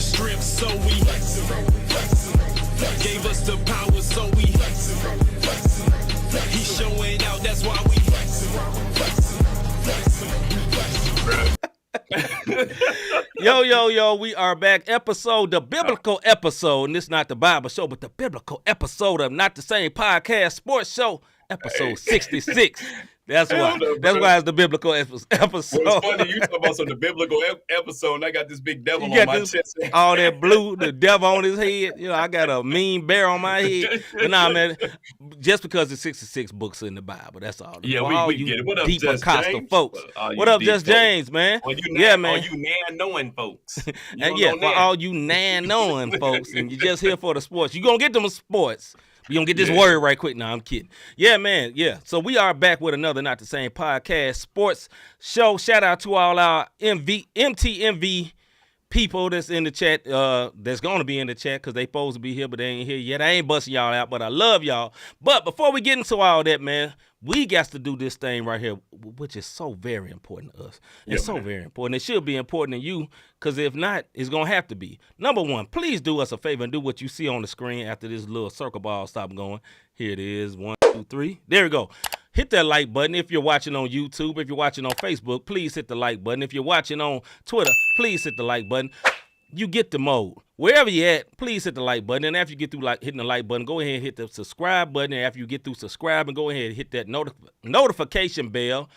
the strip, so we gave us the power, so we he's showing out, that's why we Yo, we are back. The biblical episode, and it's not the Bible show, but the biblical episode of Not the Same Podcast Sports Show, episode 66. That's why. That's why it's the biblical episode. Well, it's funny you talk about the biblical episode, and I got this big devil on my chest. All that blue, the devil on his head. You know, I got a mean bear on my head. But nah, man, just because there's 66 books in the Bible, that's all. Yeah, we get it. What up, deep Just Acosta James? folks? What up, Just James, man? Man. All you nan-knowing folks. And for all you nan-knowing folks, and you're just here for the sports. You're going to get them sports. You gonna get this word right quick. No, I'm kidding. Yeah, man. Yeah. So we are back with another Not the Same Podcast Sports Show. Shout out to all our MTMV people that's in the chat, that's gonna be in the chat because they supposed to be here, but they ain't here yet. I ain't busting y'all out, but I love y'all. But before we get into all that, man, we got to do this thing right here, which is so very important to us. It's so very important. It should be important to you, because if not, it's going to have to be. Number one, please do us a favor and do what you see on the screen after this little circle ball stop going. Here it is. 1, 2, 3. There we go. Hit that like button if you're watching on YouTube. If you're watching on Facebook, please hit the like button. If you're watching on Twitter, please hit the like button. You get the mode. Wherever you're at, please hit the like button. And after you get through hitting the like button, go ahead and hit the subscribe button. And after you get through subscribing, go ahead and hit that notification bell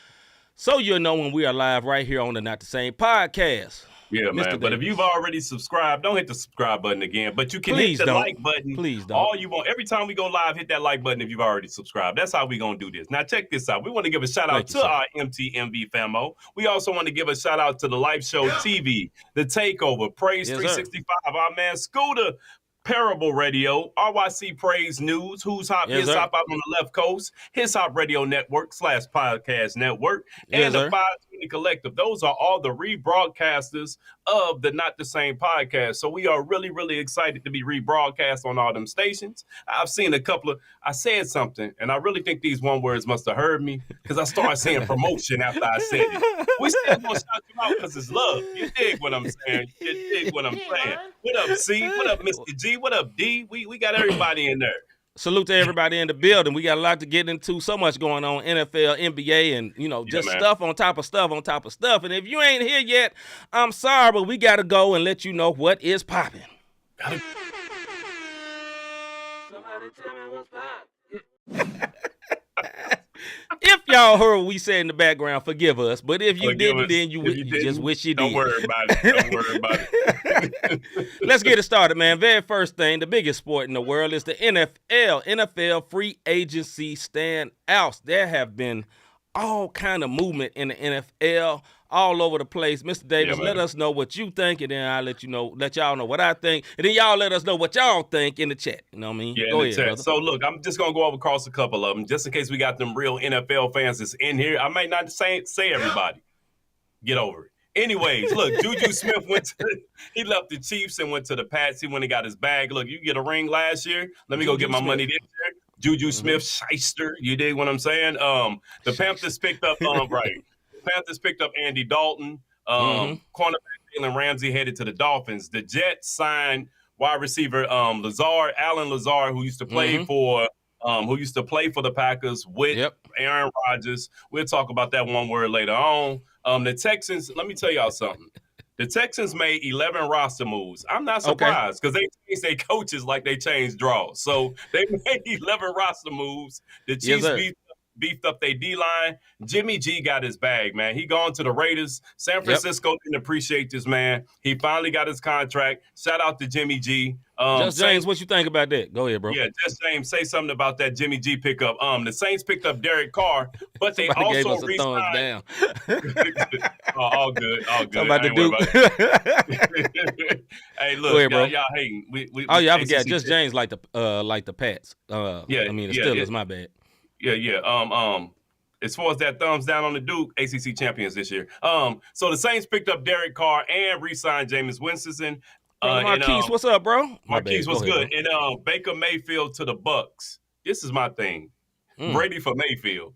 so you'll know when we are live right here on the Not the Same Podcast. Yeah, Mr. man. But if you've already subscribed, don't hit the subscribe button again. But you can hit the like button. Please don't. All you want. Every time we go live, hit that like button if you've already subscribed. That's how we're going to do this. Now, check this out. We want to give a shout out to our MTMV famo. We also want to give a shout out to the Live Show TV, The Takeover, Praise 365, our man Scooter, Parable Radio, RYC Praise News, Who's Hop, His Hop out on the left coast, His Hop Radio Network / Podcast Network, and the 520 Collective. Those are all the rebroadcasters of the Not the Same Podcast. So we are really, really excited to be rebroadcast on all them stations. I've seen a couple of, I said something, and I really think these one words must have heard me, because I started saying promotion after I said it. We still gonna shout you out because it's love. You dig what I'm saying? You dig what I'm saying? What up, C? What up, Mr. G? What up, D? We got everybody in there. Salute to everybody in the building. We got a lot to get into. So much going on, NFL, NBA, and, just stuff on top of stuff on top of stuff. And if you ain't here yet, I'm sorry, but we got to go and let you know what is popping. Somebody tell me what's popping. If y'all heard what we said in the background, forgive us. But if you didn't, then you just wish you did. Don't worry about it. Don't worry about it. Let's get it started, man. Very first thing, the biggest sport in the world is the NFL. NFL free agency standouts. There have been all kind of movement in the NFL all over the place. Mr. Davis, let us know what you think, and then I'll let y'all know what I think, and then y'all let us know what y'all think in the chat. You know what I mean? Yeah, go ahead, brother. So look, I'm just gonna go over across a couple of them, just in case we got them real NFL fans that's in here. I might not say everybody. Get over it. Anyways, look, Juju Smith he left the Chiefs and went to the Pats. He went and got his bag. Look, you get a ring last year. Let me go get my money this year. Juju Smith, shyster. You dig what I'm saying? The Panthers picked up Panthers picked up Andy Dalton. Cornerback Jalen Ramsey headed to the Dolphins. The Jets signed wide receiver Alan Lazard, who used to play for the Packers with Aaron Rodgers. We'll talk about that one word later on. The Texans, let me tell y'all something. The Texans made 11 roster moves. I'm not surprised because they changed their coaches like they changed draws. So they made 11 roster moves. The Chiefs beefed up their D-line. Jimmy G got his bag, man. He gone to the Raiders. San Francisco didn't appreciate this, man. He finally got his contract. Shout out to Jimmy G. Just James, what you think about that? Go ahead, bro. Yeah, Just James, say something about that Jimmy G pickup. The Saints picked up Derek Carr, but they also re-signed. All good. Talking about the Duke. Hey, look, ahead, bro. y'all hating. I forgot. Just James like the Pats. The Steelers. My bad. Yeah. As far as that thumbs down on the Duke, ACC champions this year. So the Saints picked up Derek Carr and re-signed Jameis Winston. Marquise, what's up, bro? Marquise, what's good? And Baker Mayfield to the Bucks. This is my thing. Brady for Mayfield.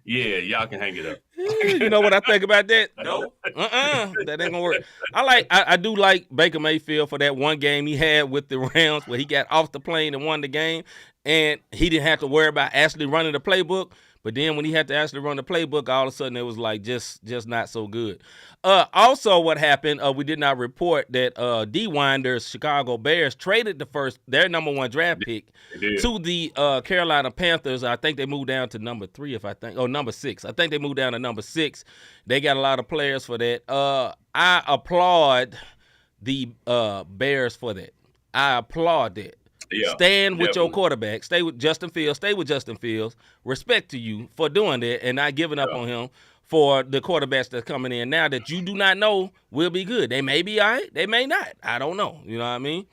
Yeah, y'all can hang it up. You know what I think about that? No. That ain't gonna work. I do like Baker Mayfield for that one game he had with the Rams where he got off the plane and won the game, and he didn't have to worry about actually running the playbook. But then when he had to actually run the playbook, all of a sudden it was like just not so good. Also, what happened? We did not report that D Winders Chicago Bears traded their number 1 draft pick to the Carolina Panthers. I think they moved down to number 3, number 6. I think they moved down to number 6. They got a lot of players for that. I applaud the Bears for that. I applaud that. Yeah, Stand with your quarterback. Stay with Justin Fields. Stay with Justin Fields. Respect to you for doing that and not giving up on him for the quarterbacks that's coming in now that you do not know will be good. They may be all right. They may not. I don't know. You know what I mean?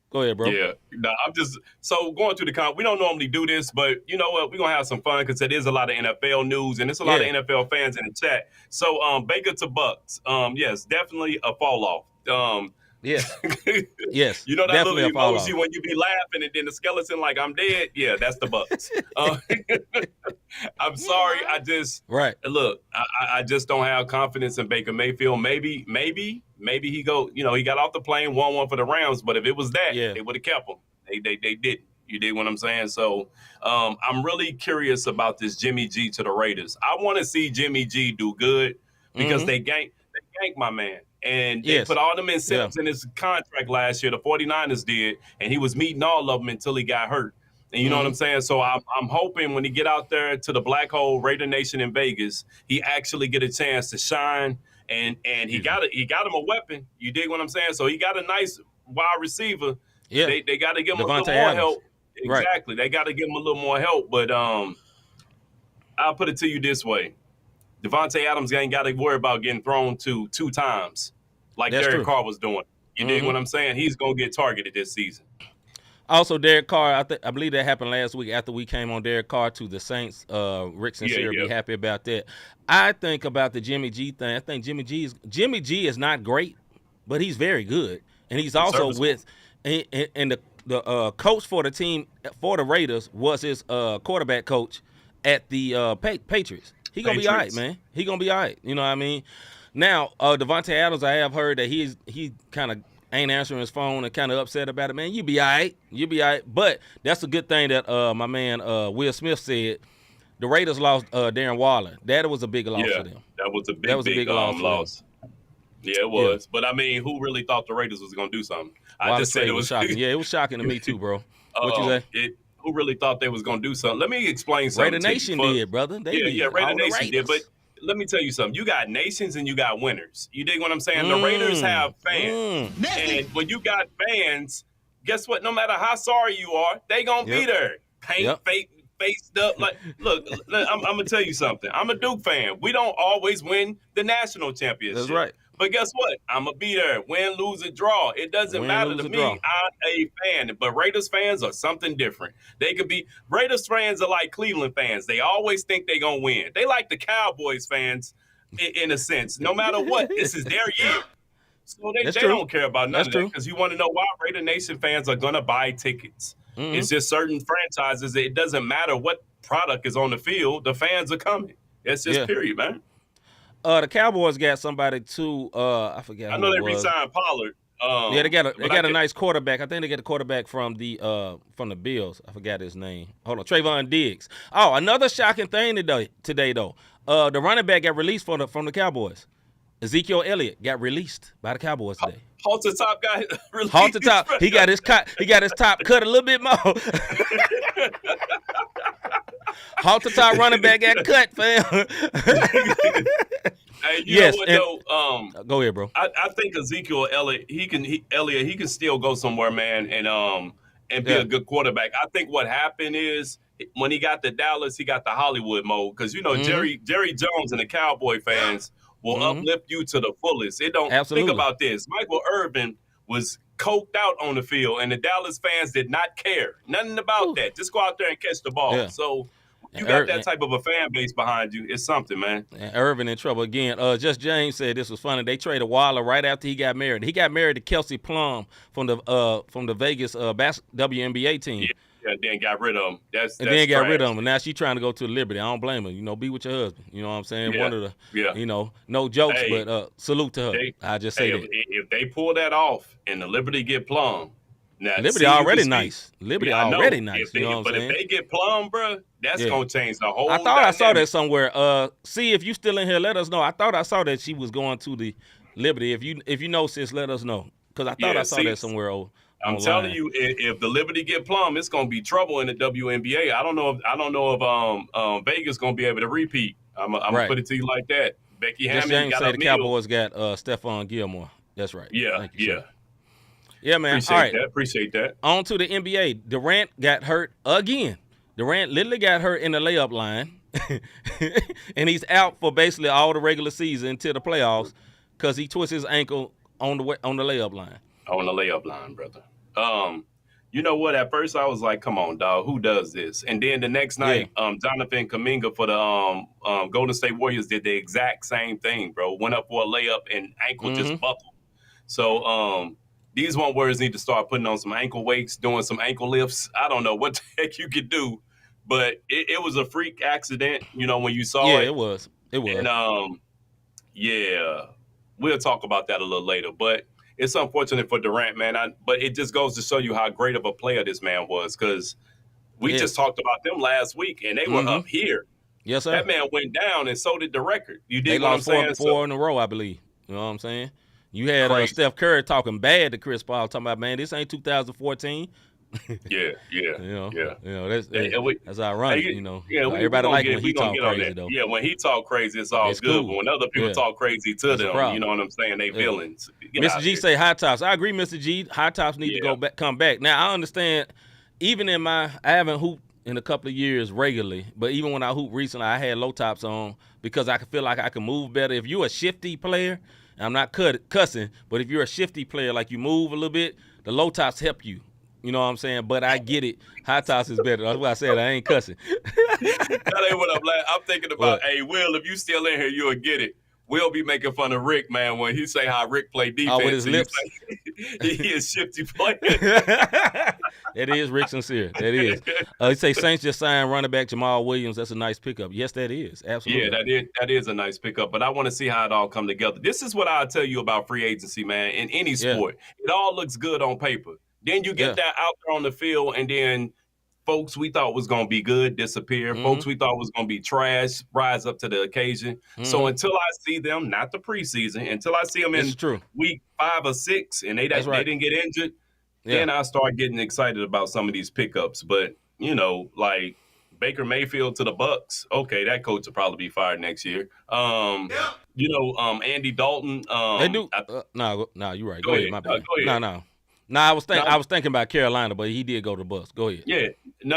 Go ahead, bro. Yeah. No, I'm just going to the we don't normally do this, but you know what? We're gonna have some fun because it is a lot of NFL news and it's a lot of NFL fans in the chat. So Baker to Bucks. Yes, definitely a fall off. Yes. Yes. You know that little emoji off when you be laughing and then the skeleton like I'm dead? Yeah, that's the Bucks. I'm sorry. I just look, I just don't have confidence in Baker Mayfield. Maybe he go, he got off the plane, 1-1 for the Rams, but if it was that, they would have kept him. They didn't. You dig what I'm saying? So I'm really curious about this Jimmy G to the Raiders. I want to see Jimmy G do good because they ganked my man. And they put all them incentives in his contract last year. The 49ers did, and he was meeting all of them until he got hurt. And you know what I'm saying? So I'm hoping when he get out there to the Black Hole Raider Nation in Vegas, he actually get a chance to shine. And he got him a weapon. You dig what I'm saying? So he got a nice wide receiver. Yeah, they got to give him a little more help. Exactly, they got to give him a little more help. But I'll put it to you this way. Devontae Adams ain't got to worry about getting thrown to 2 times like Derek Carr was doing. You dig what I'm saying? He's going to get targeted this season. Also, Derek Carr, I believe that happened last week after we came on Derek Carr to the Saints. Rick Sincere be happy about that. I think about the Jimmy G thing. I think Jimmy G is not great, but he's very good. And he's also and the coach for the team, for the Raiders, was his quarterback coach at the Patriots. He gonna be all right, man. He gonna be all right. You know what I mean? Now, Devontae Adams, I have heard that he kind of ain't answering his phone and kind of upset about it. Man, you be all right. You be all right. But that's a good thing that my man Will Smith said. The Raiders lost Darren Waller. That was a big loss for them. That was a big loss. Yeah, it was. Yeah. But, I mean, who really thought the Raiders was going to do something? I just said it was shocking. Yeah, it was shocking to me too, bro. What you say? Who really thought they was going to do something? Let me explain something. Raider Nation did, brother. Raider Nation did. But let me tell you something. You got nations and you got winners. You dig what I'm saying? The Raiders have fans. And when you got fans, guess what? No matter how sorry you are, they going to be there. Faced up. Like, look, I'm going to tell you something. I'm a Duke fan. We don't always win the national championship. That's right. But guess what? I'm going to be there. Win, lose, or draw. It doesn't matter to me. I'm a fan. But Raiders fans are something different. They could be – Raiders fans are like Cleveland fans. They always think they're going to win. They like the Cowboys fans in a sense. No matter what, this is their year. So they don't care about none of that because you want to know why Raider Nation fans are going to buy tickets. It's just certain franchises. It doesn't matter what product is on the field. The fans are coming. It's just period, man. The Cowboys got somebody too. I forget. I know they re-signed Pollard. They got a nice quarterback. I think they got a quarterback from the Bills. I forgot his name. Hold on, Trayvon Diggs. Oh, another shocking thing today though. The running back got released from the Cowboys. Ezekiel Elliott got released by the Cowboys today. Halter top guy released. Halter top. He got his top cut a little bit more. Halter top running back got cut, fam. Hey, you know what though? Go ahead, bro. I think Ezekiel Elliott, he can still go somewhere, man, and be a good quarterback. I think what happened is when he got to Dallas, he got the Hollywood mode because Jerry Jones and the Cowboy fans will uplift you to the fullest. It don't think about this. Michael Irvin was coked out on the field, and the Dallas fans did not care. Nothing about that. Just go out there and catch the ball. Yeah. So you got that type of a fan base behind you. It's something, man. And Irvin in trouble again. Just James said this was funny. They traded Waller right after he got married. He got married to Kelsey Plum from the Vegas WNBA team. and then got rid of him. That's then got rid of trash. him. And now she trying to go to the Liberty. I don't blame her. You know, be with your husband. You know what I'm saying? Yeah. One of the, Yeah. you know, no jokes, Hey, but salute to her. I just say that. If they pull that off and the Liberty get plum, now Liberty already nice. Liberty already nice. You know what I'm saying? But if they get plum, bro, that's gonna change the whole. I thought I saw that somewhere. See if you still in here. Let us know. I thought I saw that she was going to the Liberty. If you know, sis, let us know because I thought I saw that somewhere. I'm telling you, if the Liberty get plum, it's gonna be trouble in the WNBA. I don't know if Vegas gonna be able to repeat. I'm gonna put it to you like that. Becky Hammond James got say a the meal. Cowboys got Stephon Gilmore. That's right. Yeah, Thank you, yeah. sir. Yeah, man. Appreciate that. On to the NBA. Durant got hurt again. Durant literally got hurt in the layup line, and he's out for basically all the regular season until the playoffs because he twisted his ankle on the layup line. On the layup line, brother. You know what? At first, I was like, "Come on, dog, who does this?" And then the next night, Jonathan Kuminga for the Golden State Warriors did the exact same thing, bro. Went up for a layup and ankle just buckled. So these one Warriors need to start putting on some ankle weights, doing some ankle lifts. I don't know what the heck you could do, but it was a freak accident. You know when you saw it. Yeah, it was. It was. And we'll talk about that a little later, but. It's unfortunate for Durant, man. But it just goes to show you how great of a player this man was because we just talked about them last week, and they were up here. Yes, sir. That man went down, and so did the record. You dig they what I'm saying? They lost four in a row, I believe. You know what I'm saying? You had Steph Curry talking bad to Chris Paul, talking about, man, this ain't 2014. Yeah. That's ironic, you know. Yeah, everybody like when he talk crazy, though. Yeah, when he talk crazy, it's all good. Cool. But when other people talk crazy to them, you know what I'm saying? They villains. Mr. G say high tops. I agree, Mr. G. High tops need to come back. Now I understand. Even I haven't hooped in a couple of years regularly, but even when I hooped recently, I had low tops on because I feel like I can move better. If you're a shifty player, and I'm not cussing, but if you're a shifty player, like you move a little bit, the low tops help you. You know what I'm saying? But I get it. High tops is better. That's why I said I ain't cussing. That ain't what I'm thinking about. Hey, Will, if you still in here, you'll get it. We'll be making fun of Rick, man, when he say how Rick play defense. With his lips. He is shifty player. That is Rick sincere. That is. He say Saints just signed running back Jamal Williams. That's a nice pickup. Yes, that is. Absolutely. Yeah, that is a nice pickup. But I want to see how it all come together. This is what I'll tell you about free agency, man. In any sport, it all looks good on paper. Then you get that out there on the field, and then folks we thought was going to be good disappear. Folks we thought was going to be trash rise up to the occasion. So until I see them, not the preseason, until I see them in week 5 or 6 and they didn't get injured, then I start getting excited about some of these pickups. But, you know, like Baker Mayfield to the Bucks, okay, that coach will probably be fired next year. You know, Andy Dalton. They do. No, you're right. Go ahead. My bad. Go ahead. No, I was thinking about Carolina, but he did go to the Bucks. Go ahead. Yeah. No.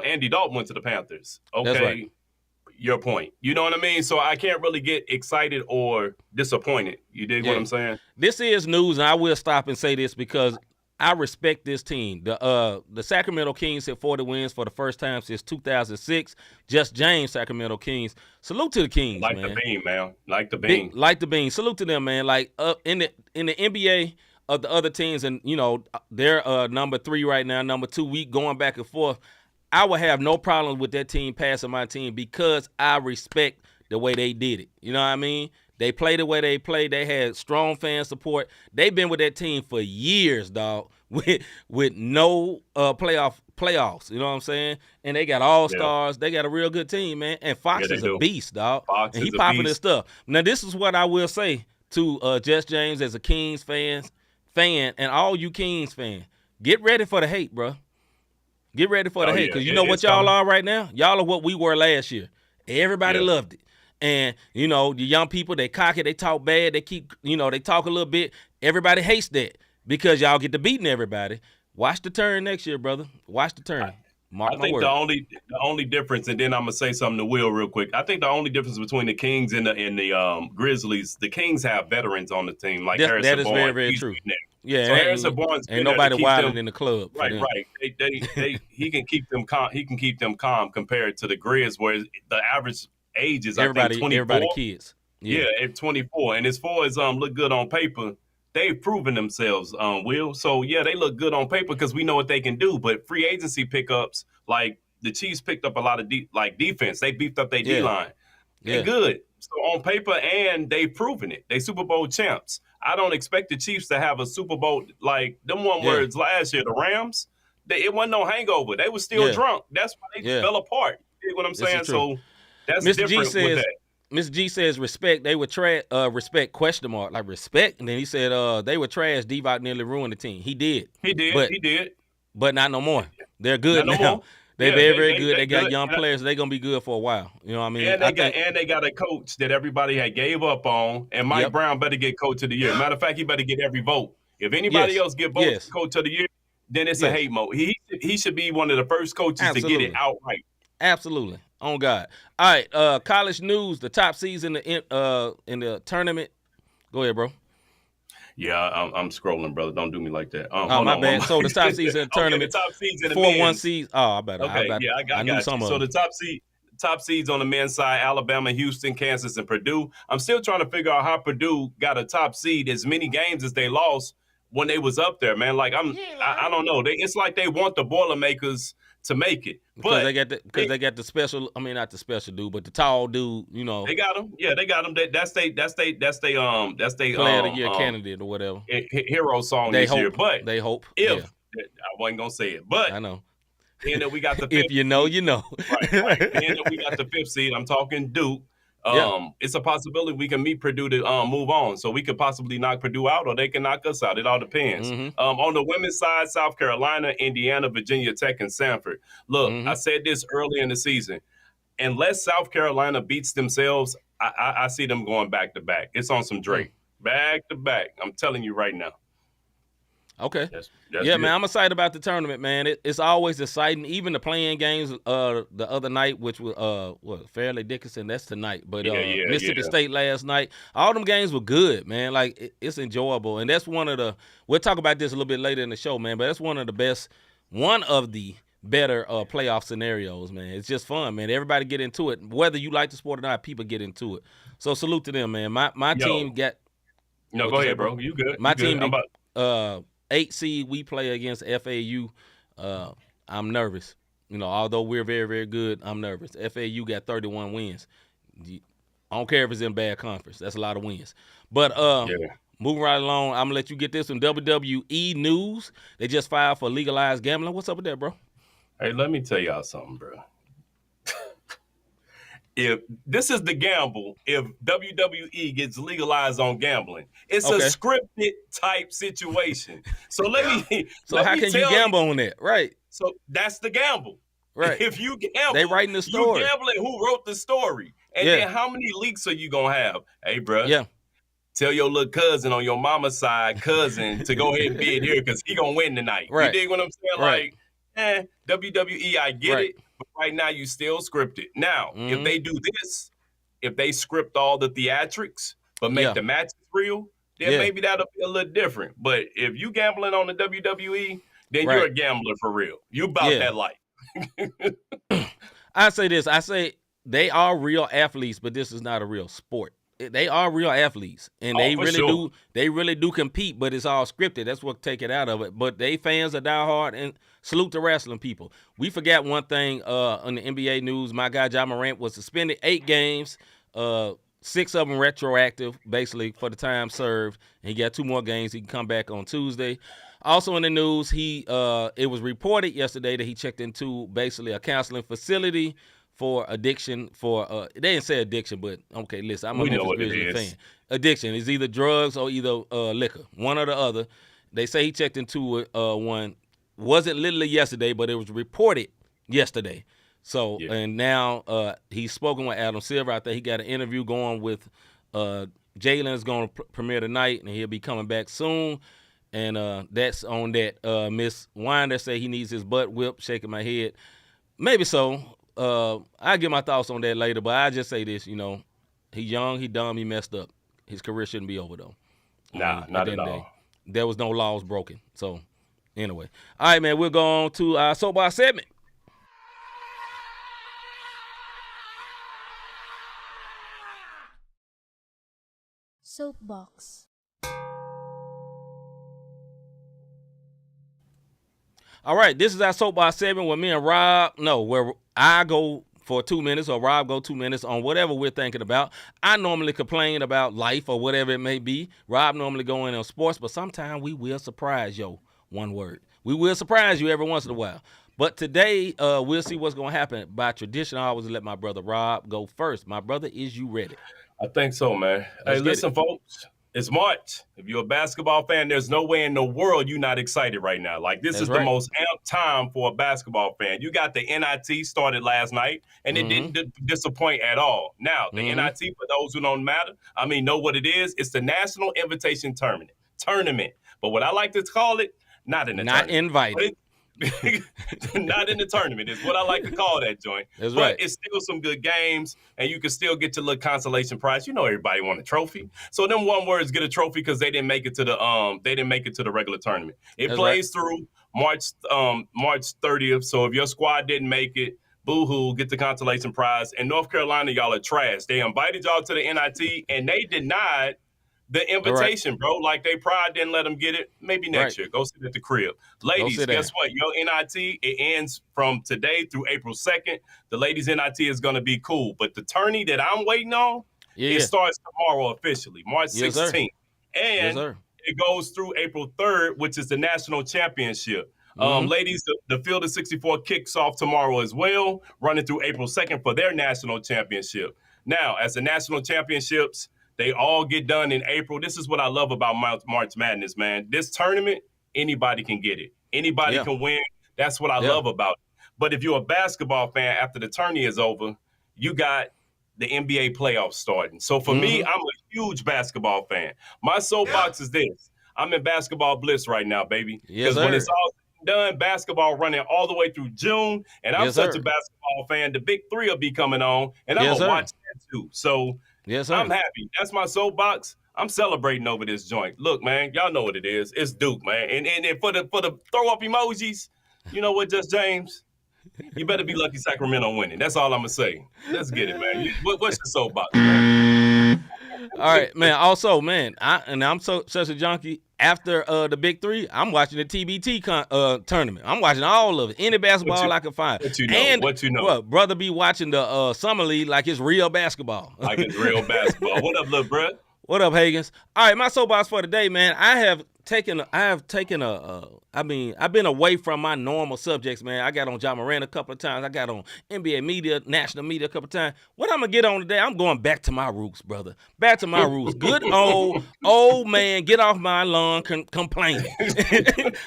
Andy Dalton went to the Panthers. Okay. That's right. Your point. You know what I mean? So I can't really get excited or disappointed. You dig what I'm saying? This is news, and I will stop and say this because I respect this team. The Sacramento Kings had 40 wins for the first time since 2006. Just James, Sacramento Kings. Salute to the Kings, man. Like the beam, man. Like the beam. Like the beam. Salute to them, man. Like in the NBA of the other teams, and you know they're number 3 right now, number 2 week going back and forth. I would have no problem with that team passing my team because I respect the way they did it. You know what I mean? They play the way they play. They had strong fan support. They've been with that team for years, dog, with no playoffs. You know what I'm saying? And they got all-stars. They got a real good team, man. And Fox is a beast, dog. And he popping this stuff. Now, this is what I will say to Jess James as a Kings fan, and all you Kings fans. Get ready for the hate, bro. Get ready for the hate, because you know what y'all are right now? Y'all are what we were last year. Everybody loved it. And, you know, the young people, they cocky, they talk bad, they keep, you know, they talk a little bit. Everybody hates that because y'all get to beating everybody. Watch the turn next year, brother. Watch the turn. Mark my word. I think the only difference, and then I'm going to say something to Will real quick. I think the only difference between the Kings and the Grizzlies, the Kings have veterans on the team like Harrison That is Barnes. very, very true. Yeah, so Harrison Barnes ain't nobody wilding in the club. Right. He can keep them calm. He can keep them calm compared to the Grizz, where the average age is I think 24. Everybody kids. Yeah, at 24. And as far as look good on paper, they've proven themselves, Will. So yeah, they look good on paper because we know what they can do. But free agency pickups, like the Chiefs picked up a lot of defense. They beefed up their D Yeah. line. They Yeah. good. So on paper, and they've proven it. They Super Bowl champs. I don't expect the Chiefs to have a Super Bowl like them words last year. The Rams, it wasn't no hangover. They were still Yeah. drunk. That's why they Yeah. fell apart. You know what I'm This is saying? true. So that's Mr. G different with says that. Mr. G says respect. They would respect question mark like respect, and then he said they were trash. Divock nearly ruined the team. He did. He did. But not no more. They're good Not now. no more. They're Yeah, very, very good. They got good. young players. They're gonna be good for a while. You know what I mean? And they got a coach that everybody had gave up on. And Mike Brown better get coach of the year. Matter of fact, he better get every vote. If anybody else get votes coach of the year, then it's a hate mode. He should be one of the first coaches to get it outright. Absolutely. On God. All right. College news. The top seeds in the tournament. Go ahead, bro. Yeah, I'm scrolling, brother. Don't do me like that. My bad. So the top seeds in the tournament. The top seeds in the 4-1 seeds. Oh, I better. Okay, I knew got some you. of So them. the top seeds on the men's side: Alabama, Houston, Kansas, and Purdue. I'm still trying to figure out how Purdue got a top seed. As many games as they lost when they was up there, man. Like I don't know. It's like they want the Boilermakers to make it, because they got the special. I mean, not the special dude, but the tall dude. You know, they got him. Yeah, they got him. That's they player of the year candidate or whatever. Hero song they this hope, year. But they hope. If I wasn't gonna say it, but I know. Then that we got the if you know, you know. right. Then that we got the fifth seed. I'm talking Duke. It's a possibility we can meet Purdue to move on. So we could possibly knock Purdue out or they can knock us out. It all depends. Mm-hmm. On the women's side, South Carolina, Indiana, Virginia Tech, and Sanford. Look, I said this early in the season. Unless South Carolina beats themselves, I see them going back to back. It's on some Drake. Back to back. I'm telling you right now. Okay. That's man, I'm excited about the tournament, man. It's always exciting. Even the playing games the other night, which was Fairleigh Dickinson, that's tonight. But Mississippi State last night, all them games were good, man. Like it's enjoyable. And that's we'll talk about this a little bit later in the show, man, but that's one of the better playoff scenarios, man. It's just fun, man. Everybody get into it. Whether you like the sport or not, people get into it. So salute to them, man. My team got No, go ahead, bro. You good. My team 8 seed, we play against FAU. I'm nervous. You know, although we're very, very good, I'm nervous. FAU got 31 wins. I don't care if it's in bad conference. That's a lot of wins. But moving right along, I'm going to let you get this one. WWE news. They just filed for legalized gambling. What's up with that, bro? Hey, let me tell y'all something, bro. If this is the gamble, if WWE gets legalized on gambling, it's a scripted type situation. So let me. So how can you gamble on that, right? So that's the gamble, right? If you gamble, they writing the story. You gambling who wrote the story, and then how many leaks are you gonna have? Hey, bro. Yeah. Tell your little cousin on your mama's side, to go ahead and bid here because he gonna win tonight. Right. You dig what I'm saying? Right. Like, WWE, I get it. But right now, you still scripted. Now, if they do this, if they script all the theatrics, but make the matches real, then maybe that'll be a little different. But if you gambling on the WWE, then you're a gambler for real. You about that life. I say this. I say they are real athletes, but this is not a real sport. They are real athletes, and they really do compete, but it's all scripted. That's what take it out of it. But they fans are diehard, and salute to wrestling people. We forgot one thing on the NBA news. My guy Ja Morant was suspended 8 games, 6 of them retroactive, basically for the time served. And he got 2 more games. He can come back on Tuesday. Also in the news, it was reported yesterday that he checked into basically a counseling facility for addiction. They didn't say addiction, but okay, listen, I'm a Memphis Grizzlies fan. Addiction is either drugs or either liquor, one or the other. They say he checked into one. Wasn't literally yesterday, but it was reported yesterday. So and now he's spoken with Adam Silver. I think he got an interview going with Jalen's going to premiere tonight, and he'll be coming back soon. And that's on that. Miss Winder say he needs his butt whipped. Shaking my head. Maybe so. I'll get my thoughts on that later, but I just say this, you know, he's young, he dumb, he messed up. His career shouldn't be over, though. Nah, not at all. There was no laws broken. So, anyway. All right, man, we'll go on to our Soapbox Segment. Soapbox. All right, this is our Soapbox Segment where me and Rob, where I go for 2 minutes or Rob go 2 minutes on whatever we're thinking about. I normally complain about life or whatever it may be. Rob normally go in on sports, but sometimes we will surprise you. One word. We will surprise you every once in a while. But today, we'll see what's going to happen. By tradition, I always let my brother Rob go first. My brother, is you ready? I think so, man. Let's hey, listen, folks. It's March. If you're a basketball fan, there's no way in the world you're not excited right now. Like, this is the most amped time for a basketball fan. You got the NIT started last night, and it didn't disappoint at all. Now, the NIT, for those who don't know what it is. It's the National Invitation Tournament. But what I like to call it, not in the tournament. Not invited. Not in the tournament is what I like to call that joint. That's but right. It's still some good games, and you can still get your little consolation prize. You know, everybody want a trophy, so them one words get a trophy because they didn't make it to the regular tournament. It plays through March 30th. So if your squad didn't make it, boo-hoo, get the consolation prize. And North Carolina, y'all are trash. They invited y'all to the NIT, and they denied the invitation, bro. Like, they probably didn't let them get it. Maybe next year. Go sit at the crib. Ladies, guess what? Your NIT, it ends from today through April 2nd. The ladies' NIT is going to be cool. But the tourney that I'm waiting on, it starts tomorrow officially, March 16th. And it goes through April 3rd, which is the national championship. Ladies, the Field of 64 kicks off tomorrow as well, running through April 2nd for their national championship. Now, as the national championships, they all get done in April. This is what I love about March Madness, man. This tournament, anybody can get it. Anybody can win. That's what I love about it. But if you're a basketball fan, after the tourney is over, you got the NBA playoffs starting. So for me, I'm a huge basketball fan. My soapbox is this. I'm in basketball bliss right now, baby. Because when it's all done, basketball running all the way through June, and I'm such a basketball fan, the Big Three will be coming on, and I'm going to watch that too. So I'm happy. That's my soapbox. I'm celebrating over this joint. Look, man, y'all know what it is. It's Duke, man. And for the throw up emojis, you know what, Just James? You better be lucky Sacramento winning. That's all I'm gonna say. Let's get it, man. What's your soapbox, man? All right, man. Also, man, I'm such a junkie. After the Big Three, I'm watching the TBT tournament. I'm watching all of it. Any basketball I can find. What you know? What, brother be watching the Summer League like it's real basketball. Like it's real basketball. What up, little bro? What up, Higgins? All right, my soapbox for today, man. I've been away from my normal subjects, man. I got on John Moran a couple of times. I got on NBA media, national media a couple of times. What I'm going to get on today, I'm going back to my roots, brother. Back to my roots. Good old man, get off my lawn complaining.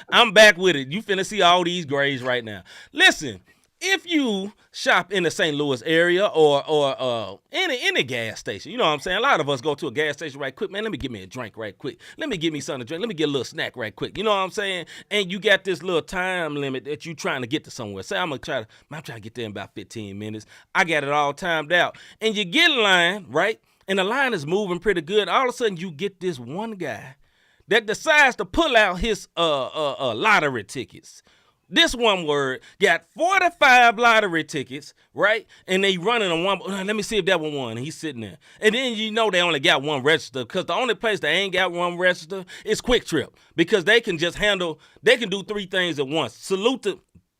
I'm back with it. You finna see all these grades right now. Listen, if you shop in the St. Louis area or any gas station, you know what I'm saying? A lot of us go to a gas station right quick. Man, let me get me a drink right quick. Let me get me something to drink. Let me get a little snack right quick. You know what I'm saying? And you got this little time limit that you trying to get to somewhere. Say, I'm trying to get there in about 15 minutes. I got it all timed out. And you get in line, right? And the line is moving pretty good. All of a sudden, you get this one guy that decides to pull out his lottery tickets. This one word got 45 lottery tickets, right? And they running on one. Let me see if that one won. And he's sitting there. And then you know they only got one register because the only place they ain't got one register is Quick Trip because they can just they can do three things at once.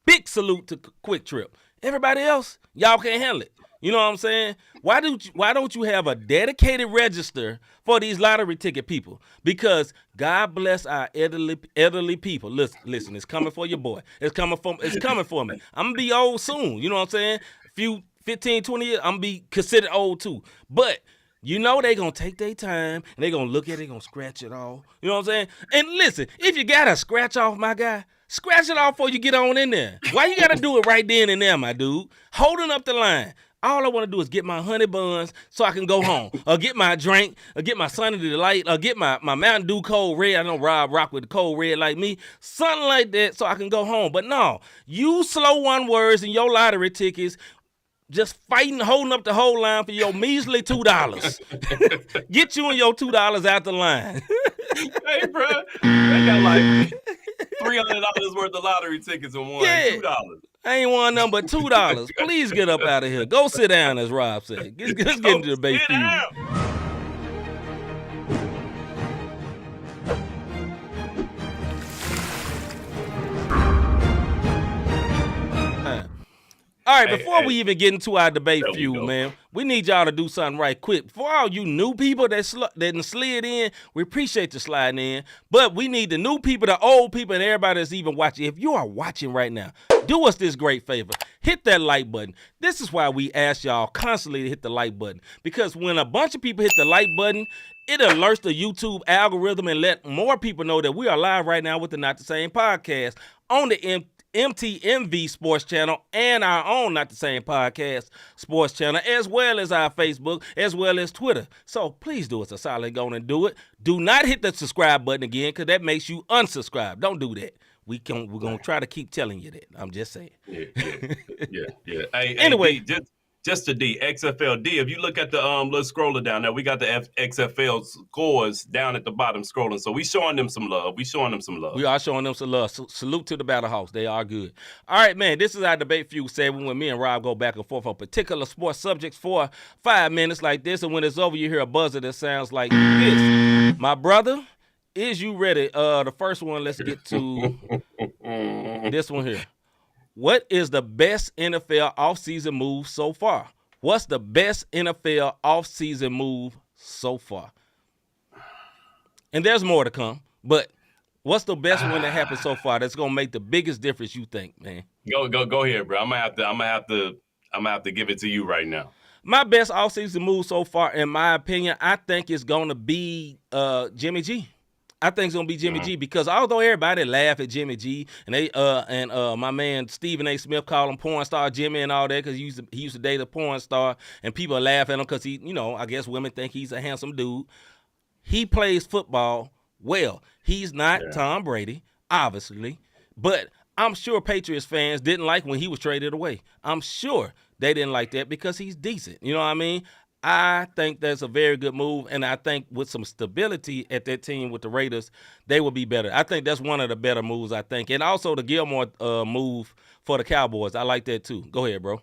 Big salute to Quick Trip. Everybody else, y'all can't handle it. You know what I'm saying? Why don't you have a dedicated register for these lottery ticket people? Because God bless our elderly people. Listen, it's coming for your boy. It's coming for me. I'm gonna be old soon. You know what I'm saying? A few 15, 20 years, I'm gonna be considered old too. But you know they gonna take their time and they gonna look at it, they gonna scratch it off. You know what I'm saying? And listen, if you gotta scratch off, my guy, scratch it off before you get on in there. Why you gotta do it right then and there, my dude? Holding up the line. All I want to do is get my honey buns so I can go home, or get my drink, or get my Sunny Delight, or get my Mountain Dew Cold Red. I know Rob rock with the Cold Red like me. Something like that so I can go home. But no, you slow one words and your lottery tickets just fighting, holding up the whole line for your measly $2. Get you and your $2 out the line. Hey, bro, they got like $300 worth of lottery tickets and won $2. I ain't won nothing but $2. Please get up out of here. Go sit down, as Rob said. Let's get into the debate feud. All right, Hey, before we hey, even get into our debate there we feud, go. man, we need y'all to do something right quick. For all you new people that done slid in, we appreciate you sliding in. But we need the new people, the old people, and everybody that's even watching. If you are watching right now, do us this great favor. Hit that like button. This is why we ask y'all constantly to hit the like button. Because when a bunch of people hit the like button, it alerts the YouTube algorithm and let more people know that we are live right now with the Not the Same podcast on the MTMV Sports Channel and our own Not the Same Podcast Sports Channel, as well as our Facebook, as well as Twitter. So please do us a solid, go and do it. Do not hit the subscribe button again, because that makes you unsubscribe. Don't do that. We're gonna try to keep telling you that. I'm just saying. Yeah. Hey, Anyway. hey, D, just the D, XFL. D, if you look at the little scroller down there, we got the XFL scores down at the bottom scrolling. So we showing them some love. We are showing them some love. Salute to the Battle House. They are good. All right, man. This is our debate feud segment when me and Rob go back and forth on particular sports subjects for 5 minutes like this. And when it's over, you hear a buzzer that sounds like this. My brother, is you ready? The first one, let's get to this one here. What is the best NFL offseason move so far? What's the best NFL offseason move so far? And there's more to come, but what's the best one that happened so far that's gonna make the biggest difference, you think, man? Go ahead, bro. I'm gonna have to give it to you right now. My best offseason move so far, in my opinion, I think it's gonna be Jimmy G. I think it's gonna be Jimmy G, because although everybody laugh at Jimmy G and they my man Stephen A. Smith called him porn star Jimmy and all that, because he used to date a porn star, and people laugh at him because he, I guess women think he's a handsome dude. He plays football well. He's not Tom Brady, obviously, but I'm sure Patriots fans didn't like when he was traded away. I'm sure they didn't like that because he's decent. You know what I mean? I think that's a very good move, and I think with some stability at that team with the Raiders, they will be better. I think that's one of the better moves, I think. And also the Gilmore move for the Cowboys. I like that too. Go ahead, bro.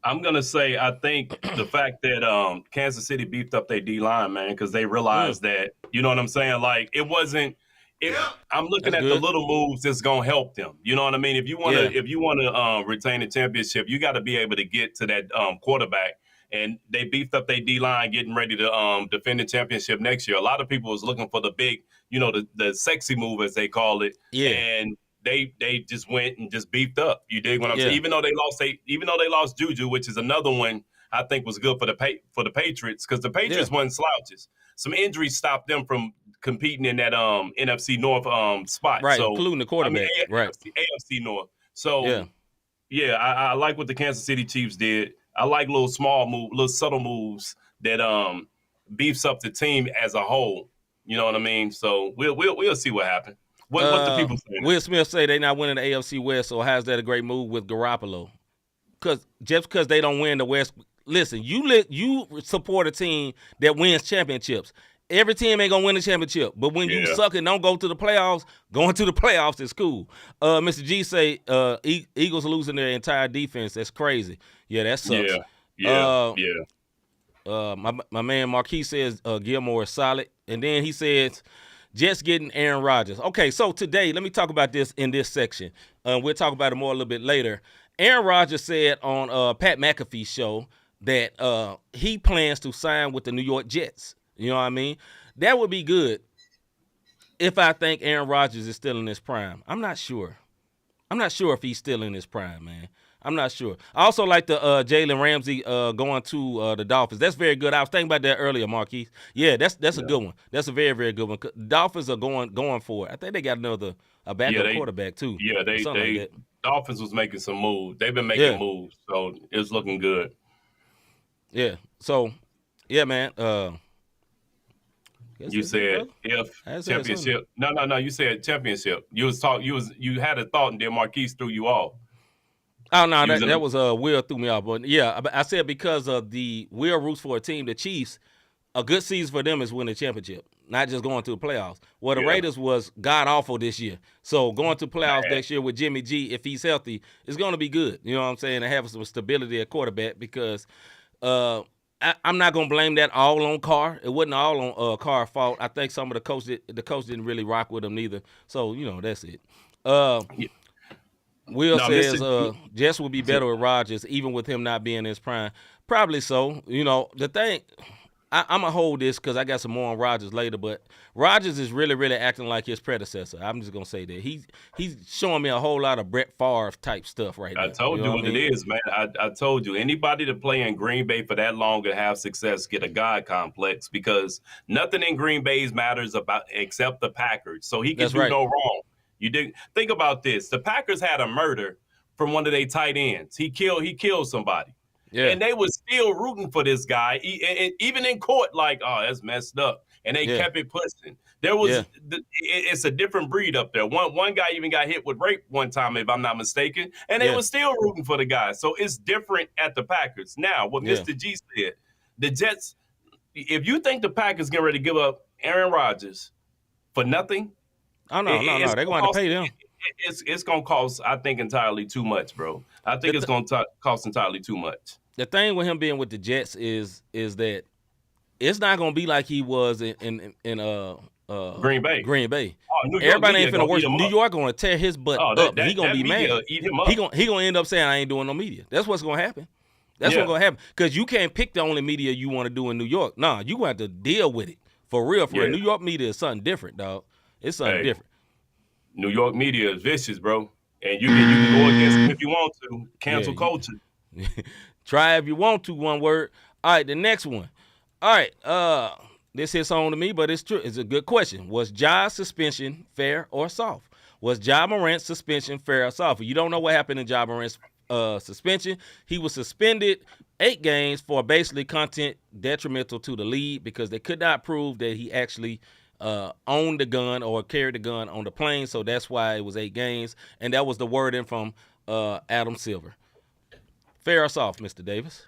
I'm going to say I think the fact that Kansas City beefed up their D-line, man, because they realized that, you know what I'm saying? Like, it wasn't – I'm looking at the little moves that's going to help them. You know what I mean? If you want to retain a championship, you got to be able to get to that quarterback. And they beefed up their D-line, getting ready to defend the championship next year. A lot of people was looking for the big, the sexy move, as they call it. Yeah. And they just went and just beefed up. You dig what I'm saying? Even though they lost Juju, which is another one I think was good for the Patriots, because the Patriots weren't slouches. Some injuries stopped them from competing in that NFC North spot. Right, so, including the quarterback. Right. AFC North. So I like what the Kansas City Chiefs did. I like little subtle moves that beefs up the team as a whole. You know what I mean? So we'll see what happens. What the people saying? Will Smith say they not winning the AFC West, so how's that a great move with Garoppolo? Just because they don't win the West, listen, you support a team that wins championships. Every team ain't gonna win the championship, but when you suck and don't go to the playoffs, going to the playoffs is cool. Mr. G say Eagles losing their entire defense. That's crazy. Yeah, that sucks. My man Marquis says Gilmore is solid, and then he says Jets getting Aaron Rodgers. Okay, so today let me talk about this in this section. We'll talk about it more a little bit later. Aaron Rodgers said on Pat McAfee's show that he plans to sign with the New York Jets. You know what I mean? That would be good if I think Aaron Rodgers is still in his prime. I'm not sure. I'm not sure if he's still in his prime, man. I'm not sure. I also like the Jalen Ramsey going to the Dolphins. That's very good. I was thinking about that earlier, Marquise. Yeah, that's a good one. That's a very, very good one. Dolphins are going for it. I think they got a backup quarterback too. Yeah, they Dolphins was making some moves. They've been making moves, so it's looking good. Yeah. So, yeah, man. You said if championship. No. You said championship. You had a thought, and then Marquise threw you off. Oh no, that was Will threw me off. But yeah, I said because of the Will roots for a team, the Chiefs. A good season for them is winning the championship, not just going to the playoffs. Well, the Raiders was god awful this year, so going to playoffs next year with Jimmy G, if he's healthy, is going to be good. You know what I'm saying? And have some stability at quarterback, because I'm not gonna blame that all on Carr. It wasn't all on Carr's fault. I think some of the coach didn't really rock with him neither. So that's it. Will No, Mr. says Jess would be better with Rodgers, even with him not being in his prime. Probably so. You know, the thing, I'm going to hold this because I got some more on Rodgers later, but Rodgers is really, really acting like his predecessor. I'm just going to say that. He's showing me a whole lot of Brett Favre type stuff right now. I told you what it is, man. I told you, anybody to play in Green Bay for that long and have success get a God complex because nothing in Green Bay's matters about except the Packers. So he can That's do right. no wrong. You did think about this. The Packers had a murder from one of their tight ends. He killed somebody. Yeah. And they was still rooting for this guy, even in court, like, oh, that's messed up. And they kept it pushing. There was, it's a different breed up there. One guy even got hit with rape one time, if I'm not mistaken, and they were still rooting for the guy. So it's different at the Packers. Now, what Mr. G said, the Jets, if you think the Packers get ready to give up Aaron Rodgers for nothing, no. They're going to pay them. It's going to cost, I think, entirely too much, bro. I think it's going to cost entirely too much. The thing with him being with the Jets is that it's not going to be like he was in Green Bay. Oh, everybody ain't finna worship. New York going to tear his butt up. He going to be mad. Eat him up. He going to end up saying, I ain't doing no media. That's what's going to happen. That's what's going to happen. Because you can't pick the only media you want to do in New York. Nah, you going to have to deal with it. For real. New York media is something different, dog. It's something different. New York media is vicious, bro. And you can go against them if you want to. Cancel culture. Try if you want to, one word. All right, the next one. All right, this hits home to me, but it's true. It's a good question. Was Ja's suspension fair or soft? Was Ja Morant's suspension fair or soft? If you don't know what happened in Ja Morant's suspension, he was suspended 8 games for basically content detrimental to the league because they could not prove that he actually owned the gun or carried the gun on the plane, so that's why it was 8 games, and that was the wording from Adam Silver. Fair or soft, Mr. Davis?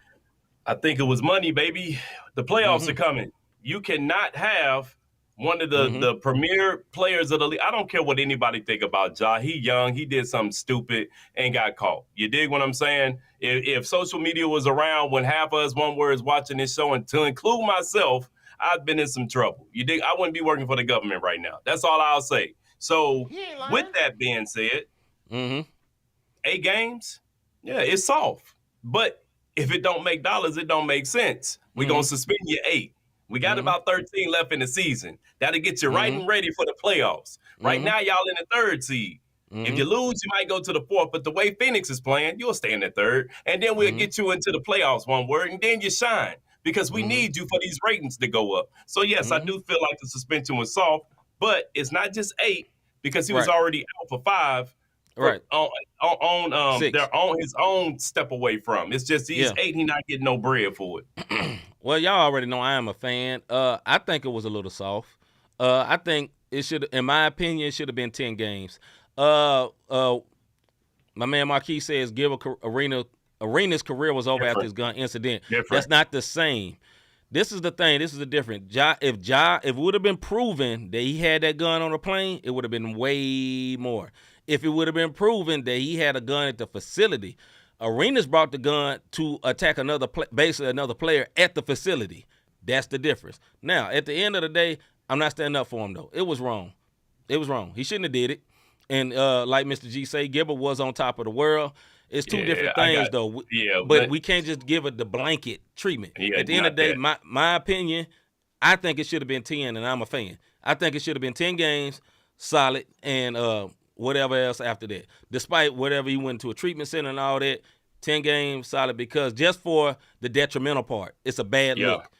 I think it was money, baby. The playoffs are coming. You cannot have one of the premier players of the league. I don't care what anybody think about Ja. He young. He did something stupid and got caught. You dig what I'm saying? If social media was around when half of us one word is watching this show, and to include myself, I've been in some trouble. You dig? I wouldn't be working for the government right now. That's all I'll say. So with that being said, 8 games, it's soft. But if it don't make dollars, it don't make sense. We're going to suspend you 8. We got about 13 left in the season. That'll get you right and ready for the playoffs. Right now, y'all in the 3rd seed. If you lose, you might go to the 4th. But the way Phoenix is playing, you'll stay in the 3rd. And then we'll get you into the playoffs, one word, and then you shine. Because we need you for these ratings to go up. So, yes, I do feel like the suspension was soft. But it's not just 8 because he was already out for 5. Right. They're on his own step away from. It's just he's 8, he not getting no bread for it. Well, y'all already know I am a fan. I think it was a little soft. I think it should, in my opinion, it should have been 10 games. My man Marquis says Arena's career was over after his gun incident. That's not the same. This is the thing. This is the difference. If it would have been proven that he had that gun on the plane, it would have been way more. If it would have been proven that he had a gun at the facility, Arenas brought the gun to attack basically another player at the facility. That's the difference. Now, at the end of the day, I'm not standing up for him, though. It was wrong. It was wrong. He shouldn't have did it. And like Mr. G say, Gilbert was on top of the world. It's two different things, though. But we can't just give it the blanket treatment. At the end of the day, my opinion, I think it should have been 10, and I'm a fan. I think it should have been 10 games, solid, and whatever else after that. Despite whatever he went to a treatment center and all that, 10 games solid because just for the detrimental part, it's a bad look.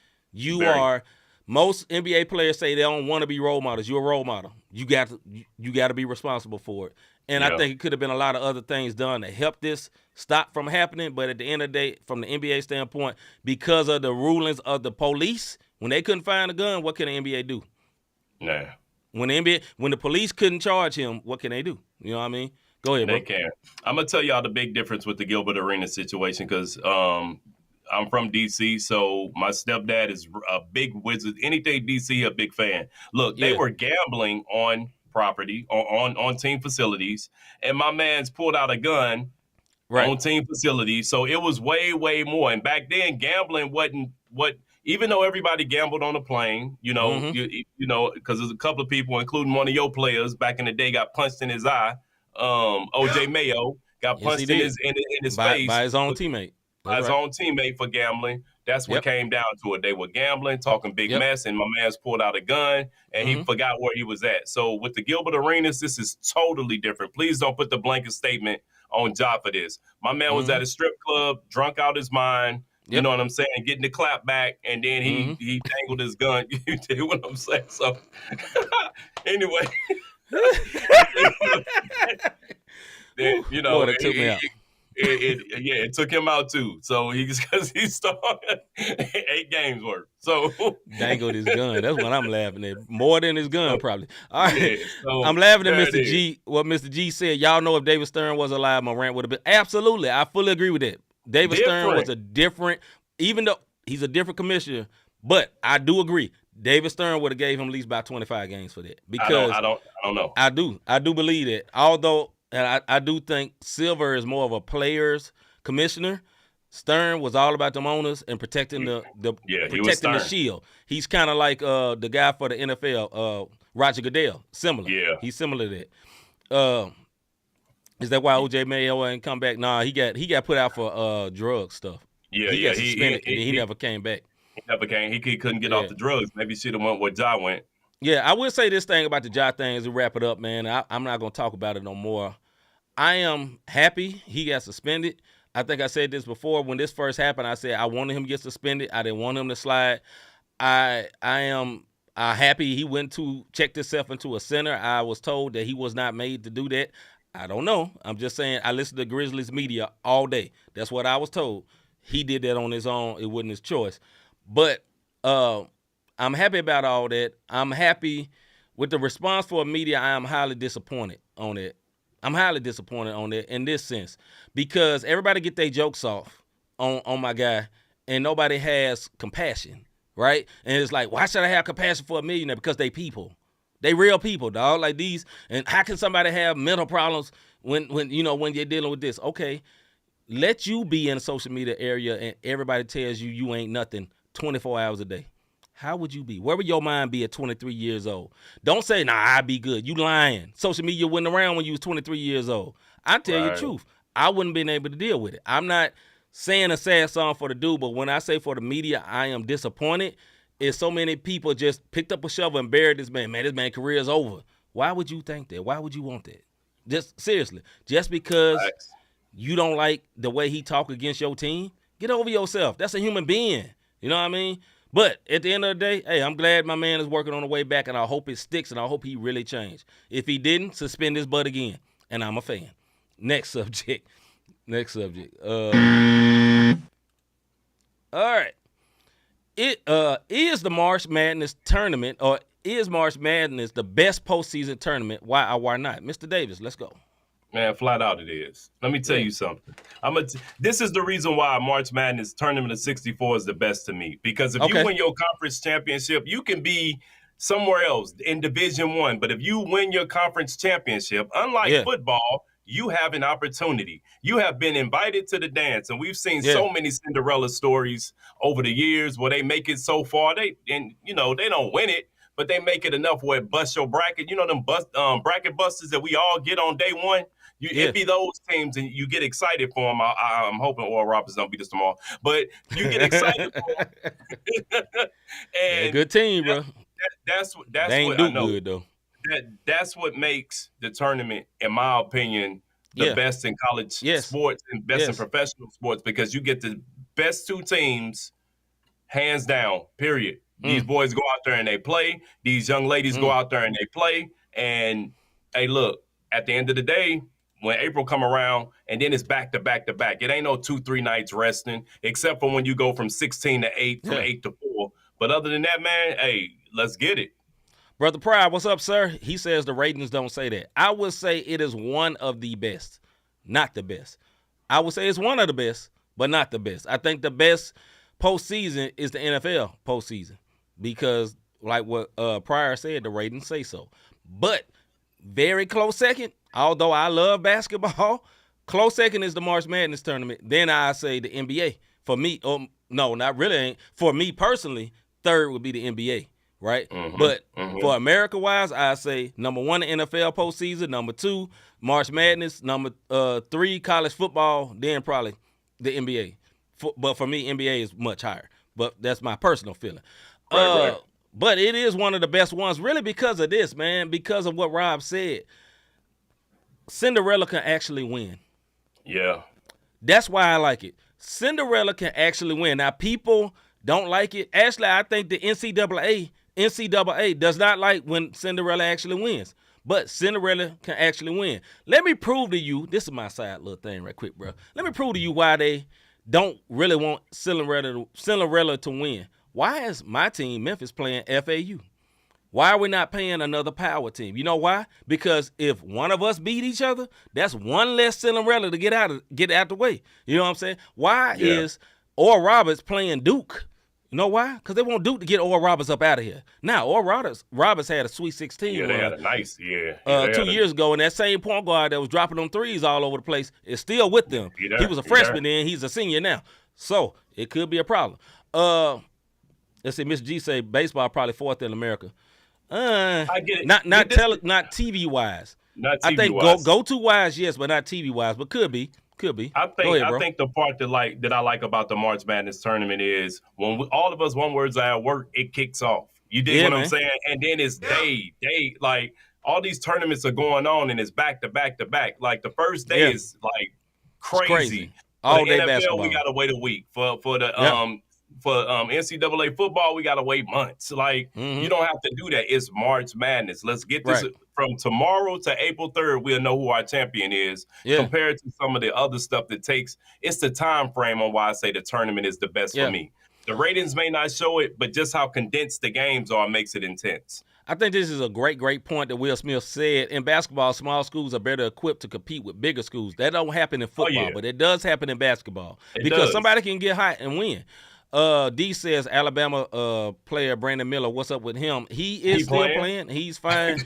Most NBA players say they don't want to be role models. You're a role model. You got to be responsible for it. And I think it could have been a lot of other things done to help this stop from happening. But at the end of the day, from the NBA standpoint, because of the rulings of the police, when they couldn't find a gun, what can the NBA do? Nah. When the police couldn't charge him, what can they do? You know what I mean? Go ahead, bro. They can. I'm going to tell y'all the big difference with the Gilbert Arenas situation because I'm from D.C., so my stepdad is a big wizard. Anything D.C., a big fan. Look, they were gambling on property, on team facilities, and my man's pulled out a gun on team facilities, so it was way, way more. And back then, gambling wasn't what – even though everybody gambled on the plane, you know, because there's a couple of people, including one of your players back in the day, got punched in his eye, O.J. Mayo. got Yes, he punched in did. his by face his own teammate. by That's his right. own teammate for gambling. That's what Yep. came down to it. They were gambling, talking big Yep. mess, and my man's pulled out a gun and he forgot where he was at. So with the Gilbert Arenas, this is totally different. Please don't put the blanket statement on Ja for this. My man was at a strip club, drunk out his mind. You Yep. know what I'm saying? Getting the clap back, and then he dangled his gun. You know what I'm saying? So anyway, then, you know, Boy, that took me out. it took him out too. So because he started 8 games worth. So Dangled his gun. That's what I'm laughing at. More than his gun, probably. All right. yeah, so I'm laughing at there Mr. it is. G. What Mr. G said. Y'all know if David Stern was alive, Morant would have been. Absolutely. I fully agree with that. David Stern was a different, even though he's a different commissioner, but I do agree. David Stern would have gave him at least about 25 games for that. Because I don't know. I do believe that. Although I do think Silver is more of a player's commissioner. Stern was all about them owners and protecting the protecting the shield. He's kind of like the guy for the NFL, Roger Goodell. Similar. Yeah. He's similar to that. Is that why OJ Mayo ain't come back? Nah, he got put out for drug stuff. Yeah, he got suspended and he never came back. He never came. He couldn't get off the drugs. Maybe he should have went where Ja went. Yeah, I will say this thing about the Ja thing as we wrap it up, man. I'm not gonna talk about it no more. I am happy he got suspended. I think I said this before when this first happened. I said I wanted him to get suspended. I didn't want him to slide. I am happy he went to checked himself into a center. I was told that he was not made to do that. I don't know. I'm just saying I listened to Grizzlies media all day. That's what I was told. He did that on his own. It wasn't his choice. But I'm happy about all that. I'm happy with the response for media. I am highly disappointed on it. I'm highly disappointed on it in this sense because everybody get their jokes off on my guy and nobody has compassion, right? And it's like, why should I have compassion for a millionaire? Because they people. They real people, dog, like these. And how can somebody have mental problems when you're dealing with this? Okay, let you be in a social media area and everybody tells you ain't nothing 24 hours a day. How would you be? Where would your mind be at 23 years old? Don't say, nah, I'd be good. You lying. Social media wasn't around when you was 23 years old. I tell you the truth. I wouldn't been able to deal with it. I'm not saying a sad song for the dude, but when I say for the media, I am disappointed. Is so many people just picked up a shovel and buried this man. Man, this man's career is over. Why would you think that? Why would you want that? Just seriously. Just because you don't like the way he talk against your team, get over yourself. That's a human being. You know what I mean? But at the end of the day, hey, I'm glad my man is working on the way back, and I hope it sticks, and I hope he really changed. If he didn't, suspend his butt again, and I'm a fan. Next subject. All right. Is the March Madness tournament, or is March Madness the best postseason tournament? Why or why not? Mr. Davis, let's go. Man, flat out it is. Let me tell you something. This is the reason why March Madness Tournament of 64 is the best to me. Because if you win your conference championship, you can be somewhere else in Division I. But if you win your conference championship, unlike football, you have an opportunity. You have been invited to the dance. And we've seen so many Cinderella stories over the years where they make it so far. They don't win it, but they make it enough where it busts your bracket. You know them bracket busters that we all get on day one? It be those teams, and you get excited for them. I'm hoping Oral Roberts don't beat us tomorrow, but you get excited for them. And good team, bro. That's they ain't what I do know. Good though. That's what makes the tournament, in my opinion, the best in college sports and best in professional sports, because you get the best two teams, hands down. Period. These boys go out there and they play. These young ladies go out there and they play. And hey, look, at the end of the day, when April come around, and then it's back to back to back. It ain't no 2-3 nights resting, except for when you go from 16 to 8, from 8 to 4. But other than that, man, hey, let's get it. Brother Pryor, what's up, sir? He says the ratings don't say that. I would say it is one of the best, not the best. I would say it's one of the best, but not the best. I think the best postseason is the NFL postseason because, like what Pryor said, the ratings say so. But very close second, although I love basketball, close second is the March Madness tournament. Then I say the NBA. For me, no, not really. For me personally, third would be the NBA. right? Mhm, But mhm. for America-wise, I say number 1, the NFL postseason, number 2, March Madness, number 3, college football, then probably the NBA. But for me, NBA is much higher. But that's my personal feeling. Right. But it is one of the best ones, really, because of this, man, because of what Rob said. Cinderella can actually win. Yeah. That's why I like it. Cinderella can actually win. Now, people don't like it. Actually, I think the NCAA does not like when Cinderella actually wins. But Cinderella can actually win. Let me prove to you, this is my side little thing right quick, bro. Let me prove to you why they don't really want Cinderella to win. Why is my team, Memphis, playing FAU? Why are we not paying another power team? You know why? Because if one of us beat each other, that's one less Cinderella to get out the way. You know what I'm saying? Why is Oral Roberts playing Duke? You know why? Because they want Duke to get Oral Roberts up out of here. Now, Oral Roberts had a Sweet 16 Yeah, they run, had a nice 2 years ago, and that same point guard that was dropping them threes all over the place is still with them. He was a freshman then. He's a senior now. So it could be a problem. Let's see, Miss G say baseball probably 4th in America. I get it. Not TV wise. Not TV I think wise. go to wise, yes, but not TV wise. But could be. I think Go ahead, bro. I think the part that I like about the March Madness tournament is when all of us one words at work, it kicks off. You dig what I'm saying? And then it's day like all these tournaments are going on and it's back to back to back. Like the first day is like crazy. All day NFL, basketball. we gotta wait a week for the NCAA football, we gotta wait months. Like you don't have to do that. It's March Madness. Let's get this from tomorrow to April 3rd. We'll know who our champion is. Compared to some of the other stuff that takes. It's the time frame on why I say the tournament is the best for me. The ratings may not show it, but just how condensed the games are makes it intense. I think this is a great point that Will Smith said. In basketball, small schools are better equipped to compete with bigger schools. That don't happen in football, but it does happen in basketball. Because somebody can get hot and win. D says Alabama player Brandon Miller, what's up with him? He is still playing. He's fine.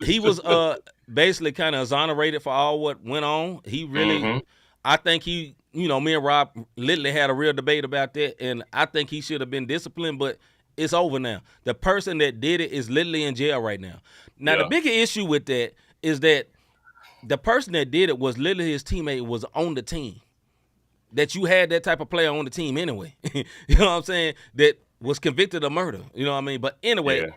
He was basically kind of exonerated for all what went on. He really, I think me and Rob literally had a real debate about that, and I think he should have been disciplined, but it's over now. The person that did it is literally in jail right now. Now, the bigger issue with that is that the person that did it was literally his teammate was on the team. That you had that type of player on the team anyway. You know what I'm saying? That was convicted of murder. You know what I mean? But anyway,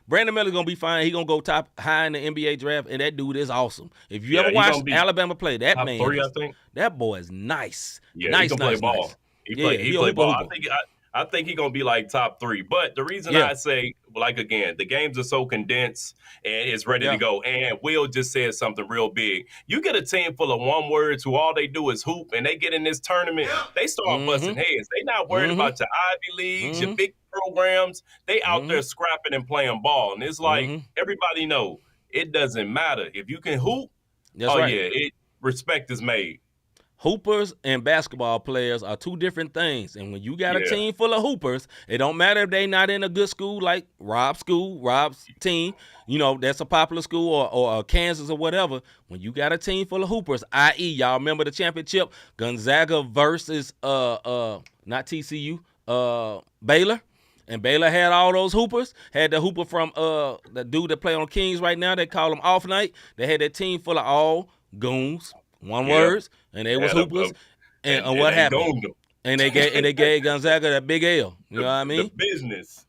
Brandon Miller's going to be fine. He's going to go top high in the NBA draft, and that dude is awesome. If you ever watched Alabama play, that man, that boy is nice. Yeah, nice, he can play ball. He play ball. I think he's going to be like top 3. But the reason I say, like, again, the games are so condensed and it's ready to go. And Will just said something real big. You get a team full of one words who all they do is hoop and they get in this tournament, they start busting heads. They not worried about your Ivy Leagues, your big programs. They out there scrapping and playing ball. And it's like everybody know it doesn't matter. If you can hoop, respect is made. Hoopers and basketball players are two different things. And when you got a team full of hoopers, it don't matter if they not in a good school like Rob's team, that's a popular school or Kansas or whatever. When you got a team full of hoopers, i.e., y'all remember the championship, Gonzaga versus not TCU, Baylor. And Baylor had all those hoopers. Had the hooper from the dude that play on Kings right now. They call him Off Night. They had that team full of all goons. One words, and they was hoopers, and what happened? And they gave Gonzaga that big L. You know what I mean? The business.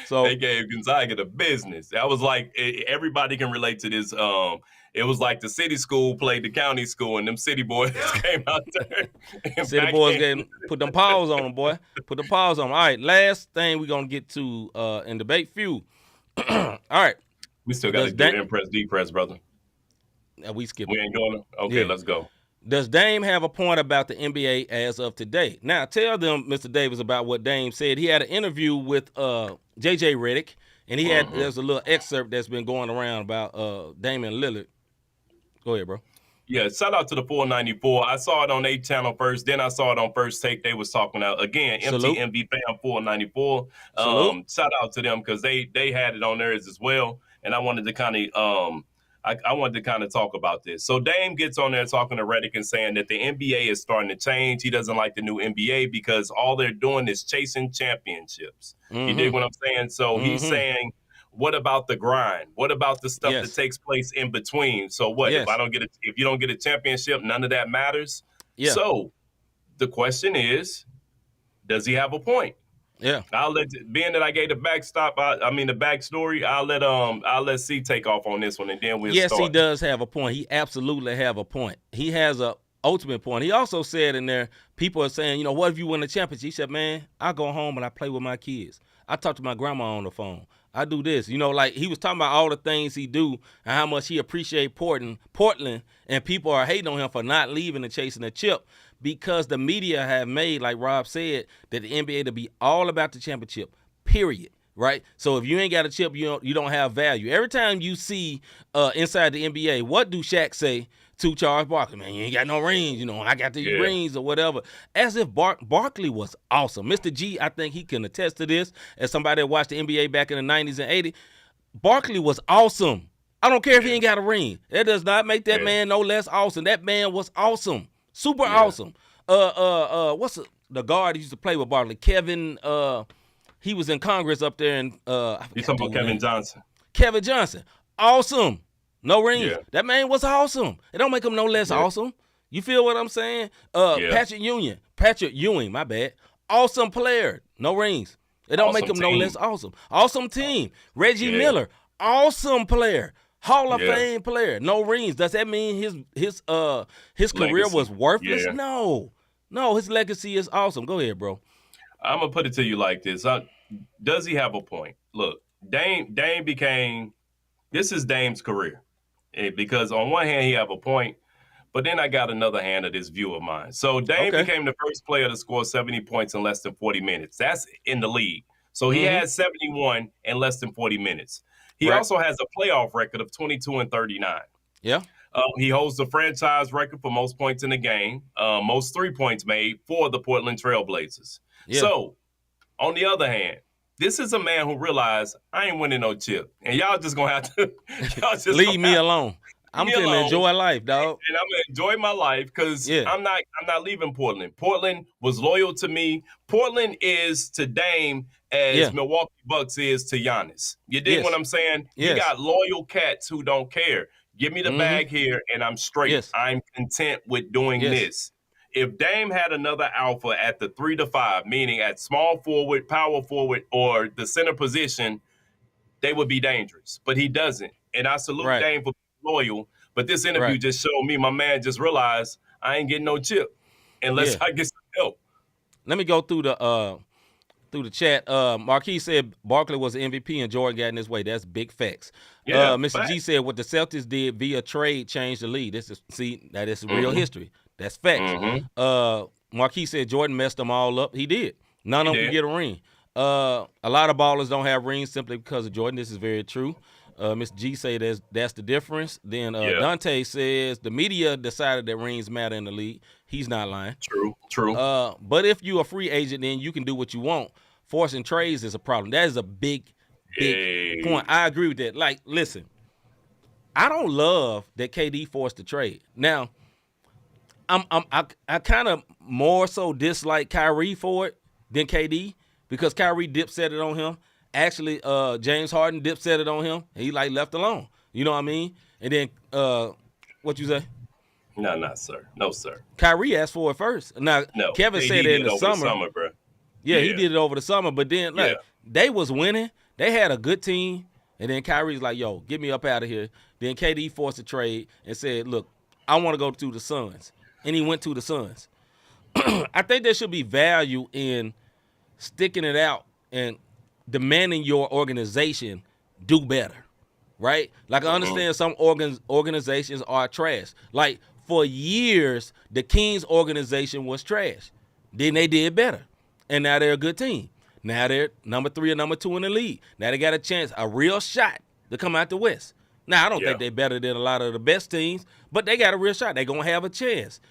So they gave Gonzaga the business. That was like everybody can relate to this. It was like the city school played the county school, and them city boys came out there. City boys put them paws on them, boy. Put the paws on them. All right, last thing we're gonna get to in debate few. All right, we still got to do impress, depress, brother. We skip. We ain't going to? Okay, let's go. Does Dame have a point about the NBA as of today? Now, tell them, Mr. Davis, about what Dame said. He had an interview with J.J. Redick, and he had there's a little excerpt that's been going around about Damian Lillard. Go ahead, bro. Yeah, shout out to the 494. I saw it on 8 channel first, then I saw it on First Take. They was talking out again. MTMV fam 494. Shout out to them because they had it on theirs as well, and I wanted to kind of I wanted to kind of talk about this. So Dame gets on there talking to Reddick and saying that the NBA is starting to change. He doesn't like the new NBA because all they're doing is chasing championships. You dig what I'm saying? So he's saying, what about the grind? What about the stuff that takes place in between? So what if if you don't get a championship, none of that matters? Yeah. So the question is, does he have a point? Yeah. Being that I gave the the backstory, I'll let C take off on this one, and then we'll start. Yes, he does have a point. He absolutely have a point. He has a ultimate point. He also said in there, people are saying, you know, what if you win the championship? He said, man, I go home and I play with my kids. I talk to my grandma on the phone. I do this. You know, like he was talking about all the things he do and how much he appreciate Portland, and people are hating on him for not leaving and chasing a chip, because the media have made, like Rob said, that the NBA to be all about the championship, period, right? So if you ain't got a chip, you don't have value. Every time you see inside the NBA, what do Shaq say to Charles Barkley? Man, you ain't got no rings, you know, I got the rings or whatever. As if Barkley was awesome. Mr. G, I think he can attest to this, as somebody that watched the NBA back in the 90s and 80s. Barkley was awesome. I don't care if he ain't got a ring. That does not make that man no less awesome. That man was awesome. Super awesome. What's the guard who used to play with Barkley? Kevin, he was in Congress up there, and you talking about Kevin Johnson? Kevin Johnson, awesome. No rings. Yeah. That man was awesome. It don't make him no less awesome. You feel what I'm saying? Patrick Ewing, my bad. Awesome player, no rings. It don't make him no less awesome. Awesome team. Reggie Miller, awesome player. Hall of Fame player, no rings. Does that mean his career was worthless? Yeah. No, his legacy is awesome. Go ahead, bro. I'm gonna put it to you like this: does he have a point? Look, Dame became. This is Dame's career, because on one hand he have a point, but then I got another hand of this view of mine. So Dame became the first player to score 70 points in less than 40 minutes. That's in the league. So he had 71 in less than 40 minutes. He also has a playoff record of 22-39. Yeah. He holds the franchise record for most points in the game, most 3 points made for the Portland Trail Blazers. Yeah. So, on the other hand, this is a man who realized I ain't winning no chip, and y'all just gonna have to leave me alone. I'm gonna enjoy life, dog. And I'm gonna enjoy my life because I'm not leaving Portland. Portland was loyal to me. Portland is to Dame as Milwaukee Bucks is to Giannis. You dig what I'm saying? You got loyal cats who don't care. Give me the bag here and I'm straight. I'm content with doing this. If Dame had another alpha at the 3 to 5, meaning at small forward, power forward, or the center position, they would be dangerous. But he doesn't. And I salute Dame for loyal, but this interview just showed me my man just realized I ain't getting no chip unless I get some help. Let me go through the chat. Marquis said Barkley was the MVP and Jordan got in his way. That's big facts. Mr. G said what the Celtics did via trade changed the league. That is real history. That's facts. Marquis said Jordan messed them all up. He did. None of them could get a ring. A lot of ballers don't have rings simply because of Jordan. This is very true. Mr. G say that's the difference. Then Dante says the media decided that rings matter in the league. He's not lying. True. But if you're a free agent, then you can do what you want. Forcing trades is a problem. That is a big point. I agree with that. Like, listen, I don't love that KD forced the trade. Now, I kind of more so dislike Kyrie for it than KD because Kyrie dipset it on him. Actually, James Harden dipset it on him. He left alone. You know what I mean? And then what you say? No, sir. No, sir. Kyrie asked for it first. Now, Kevin said it in the summer. Bro. Yeah, he did it over the summer. But then, they was winning. They had a good team. And then Kyrie's like, yo, get me up out of here. Then KD forced a trade and said, look, I want to go to the Suns. And he went to the Suns. I think there should be value in sticking it out and demanding your organization do better, right? Like, I understand some organizations are trash. Like, for years, the Kings organization was trash. Then they did better. And now they're a good team. Now they're number 3 or number 2 in the league. Now they got a chance, a real shot to come out the West. Now, I don't think they're better than a lot of the best teams, but they got a real shot. They're going to have a chance.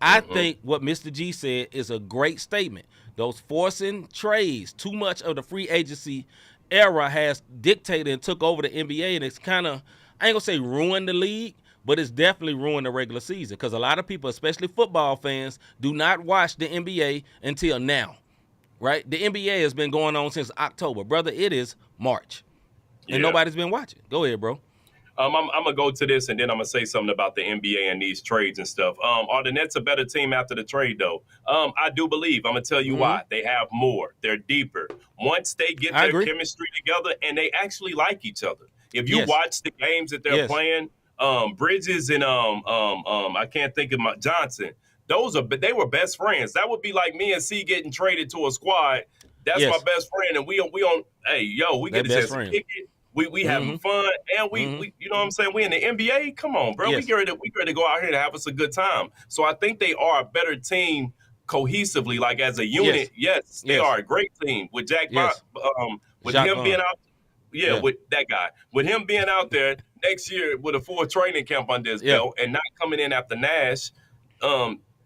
I think what Mr. G said is a great statement. Those forcing trades, too much of the free agency era has dictated and took over the NBA, and it's kind of I ain't gonna say ruin the league, but it's definitely ruined the regular season because a lot of people, especially football fans, do not watch the NBA until now, right? The NBA has been going on since October. Brother, it is March, and nobody's been watching. Go ahead, bro. I'm gonna go to this and then I'm gonna say something about the NBA and these trades and stuff. Are the Nets a better team after the trade though? I do believe. I'm gonna tell you why. They have more. They're deeper. Once they get their chemistry together and they actually like each other. If you watch the games that they're playing, Bridges and I can't think of my Johnson. They were best friends. That would be like me and C getting traded to a squad. That's my best friend, and we on. Hey, yo, we get a chance to kick it. We having fun, and we you know what I'm saying? We in the NBA. Come on, bro. We ready to go out here and have us a good time. So I think they are a better team cohesively, like as a unit. Yes, they are a great team with Jack. With him being out. Yeah, with that guy. With him being out there next year with a full training camp under his belt and not coming in after Nash,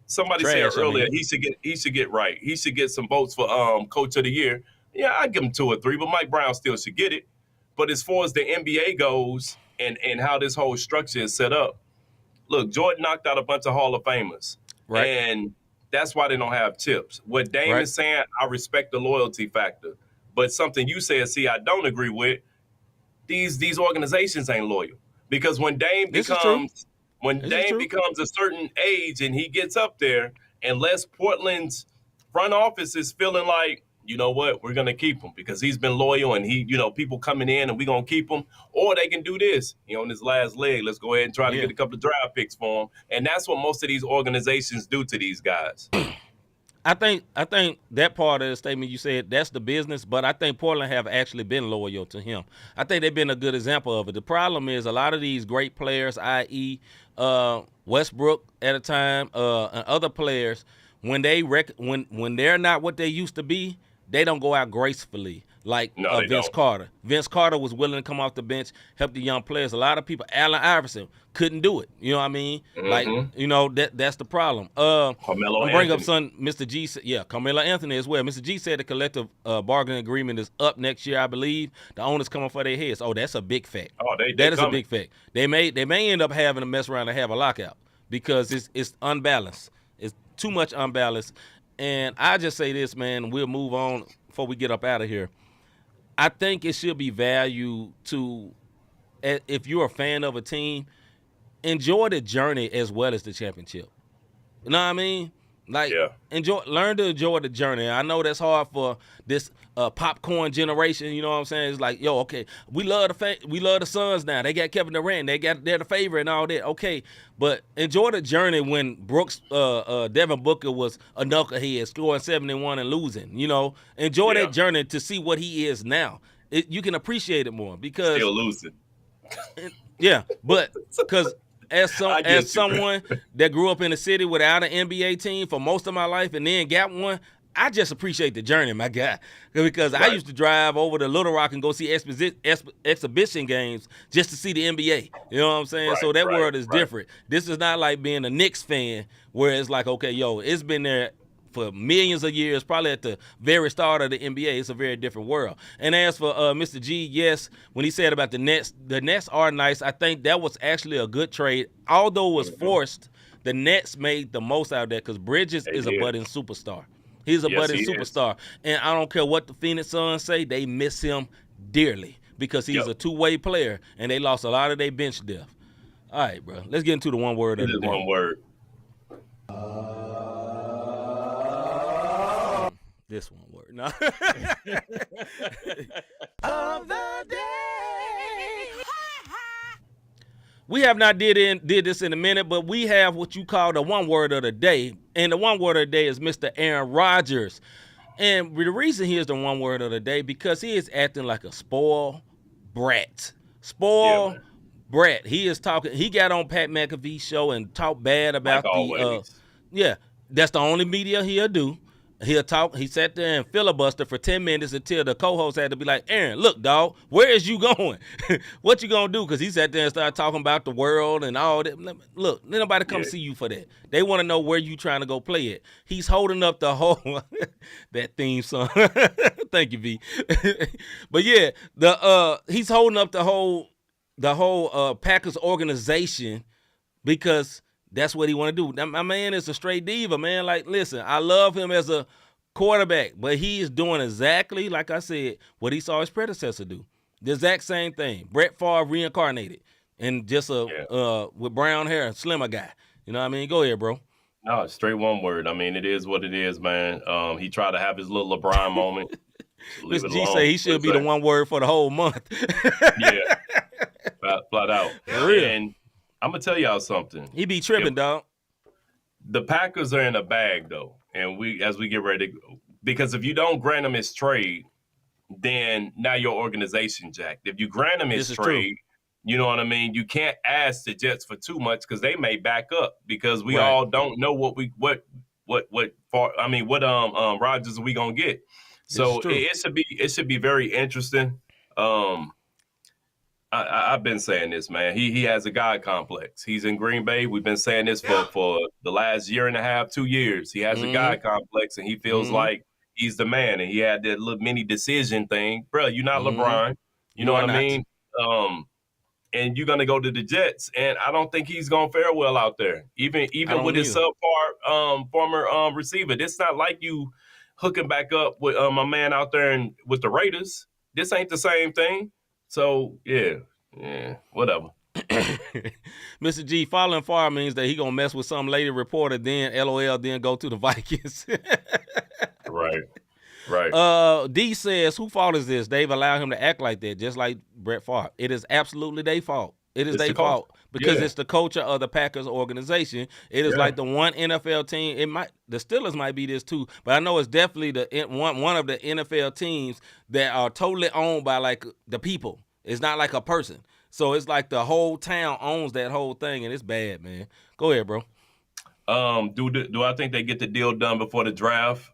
somebody said earlier he should get right. He should get some votes for Coach of the Year. Yeah, I'd give him 2 or 3, but Mike Brown still should get it. But as far as the NBA goes and how this whole structure is set up, look, Jordan knocked out a bunch of Hall of Famers. Right. And that's why they don't have chips. What Dame is saying, I respect the loyalty factor. But something you said, see, I don't agree with, these organizations ain't loyal. Because when Dame becomes a certain age and he gets up there, unless Portland's front office is feeling like, you know what, we're going to keep him because he's been loyal and people coming in and we're going to keep him. Or they can do this, on his last leg, let's go ahead and try to get a couple of draft picks for him. And that's what most of these organizations do to these guys. I think that part of the statement you said, that's the business, but I think Portland have actually been loyal to him. I think they've been a good example of it. The problem is a lot of these great players, i.e. Westbrook at a time, and other players, when they're not what they used to be, they don't go out gracefully like Vince Carter. Vince Carter was willing to come off the bench, help the young players. A lot of people, Allen Iverson, couldn't do it. You know what I mean? That's the problem. Carmelo I'll bring up Mr. G. Carmelo Anthony as well. Mr. G said the collective bargaining agreement is up next year, I believe. The owners coming for their heads. Oh, that's a big fact. That is a big fact. They may end up having to mess around and have a lockout because it's unbalanced. It's too much unbalanced. And I just say this, man, we'll move on before we get up out of here. I think it should be value to, if you're a fan of a team, enjoy the journey as well as the championship. You know what I mean? Learn to enjoy the journey. I know that's hard for this popcorn generation. You know what I'm saying? It's like, we love the Suns now. They got Kevin Durant. They're the favorite and all that. Okay, but enjoy the journey when Devin Booker was a knucklehead, scoring 71 and losing. Enjoy that journey to see what he is now. You can appreciate it more because still losing. But because. As someone that grew up in a city without an NBA team for most of my life and then got one, I just appreciate the journey, my guy. Because I used to drive over to Little Rock and go see exhibition games just to see the NBA. You know what I'm saying? So that world is different. This is not like being a Knicks fan where it's like, it's been there for millions of years, probably at the very start of the NBA. It's a very different world. And as for Mr. G, yes, when he said about the Nets are nice. I think that was actually a good trade. Although it was forced, the Nets made the most out of that because Bridges is a budding superstar. He's a budding superstar. And I don't care what the Phoenix Suns say, they miss him dearly because he's a two-way player, and they lost a lot of their bench depth. All right, bro. Let's get into the one word of the day. One word. This one word. No. Of the day. We have not did this in a minute, but we have what you call the one word of the day. And the one word of the day is Mr. Aaron Rodgers. And the reason he is the one word of the day because he is acting like a spoiled brat. Brat. He is talking. He got on Pat McAfee's show and talked bad about that's the only media he'll do. He'll talk. He sat there and filibuster for 10 minutes until the co-host had to be like, Aaron, look, dog, where is you going? What you going to do? Because he sat there and started talking about the world and all that. Look, nobody come see you for that. They want to know where you trying to go play it. He's holding up the whole that theme song. Thank you, V. But yeah, he's holding up the whole the whole Packers organization because that's what he want to do. Now, my man is a straight diva, man. Like, listen, I love him as a quarterback, but he is doing exactly, like I said, what he saw his predecessor do. The exact same thing. Brett Favre reincarnated and just with brown hair, slimmer guy. You know what I mean? Go ahead, bro. No, straight one word. I mean, it is what it is, man. He tried to have his little LeBron moment. Mr. G say he should be the one word for the whole month. Yeah, flat out. For real. And I'm gonna tell y'all something. He be tripping, dog. The Packers are in a bag, though, and as we get ready to go, because if you don't grant him his trade, then now your organization jacked. If you grant him his trade, you know what I mean. You can't ask the Jets for too much because they may back up because we all don't know what Rodgers are we gonna get. So it should be very interesting. I've been saying this, man. He has a God complex. He's in Green Bay. We've been saying this for the last year and a half, 2 years. He has a God complex, and he feels like he's the man. And he had that little mini decision thing. Bro, you're not LeBron. You know what I mean? And you're going to go to the Jets, and I don't think he's going to fare well out there, even with his subpar former receiver. It's not like you hooking back up with my man out there with the Raiders. This ain't the same thing. So, yeah, whatever. Mr. G, following Favre means that he going to mess with some lady reporter, then LOL, then go to the Vikings. Right. D says, whose fault is this? They've allowed him to act like that, just like Brett Favre. It is absolutely their fault. It's their fault because it's the culture of the Packers organization. It is like the one NFL team. The Steelers might be this too, but I know it's definitely one of the NFL teams that are totally owned by like the people. It's not like a person. So it's like the whole town owns that whole thing, and it's bad, man. Go ahead, bro. Do I think they get the deal done before the draft?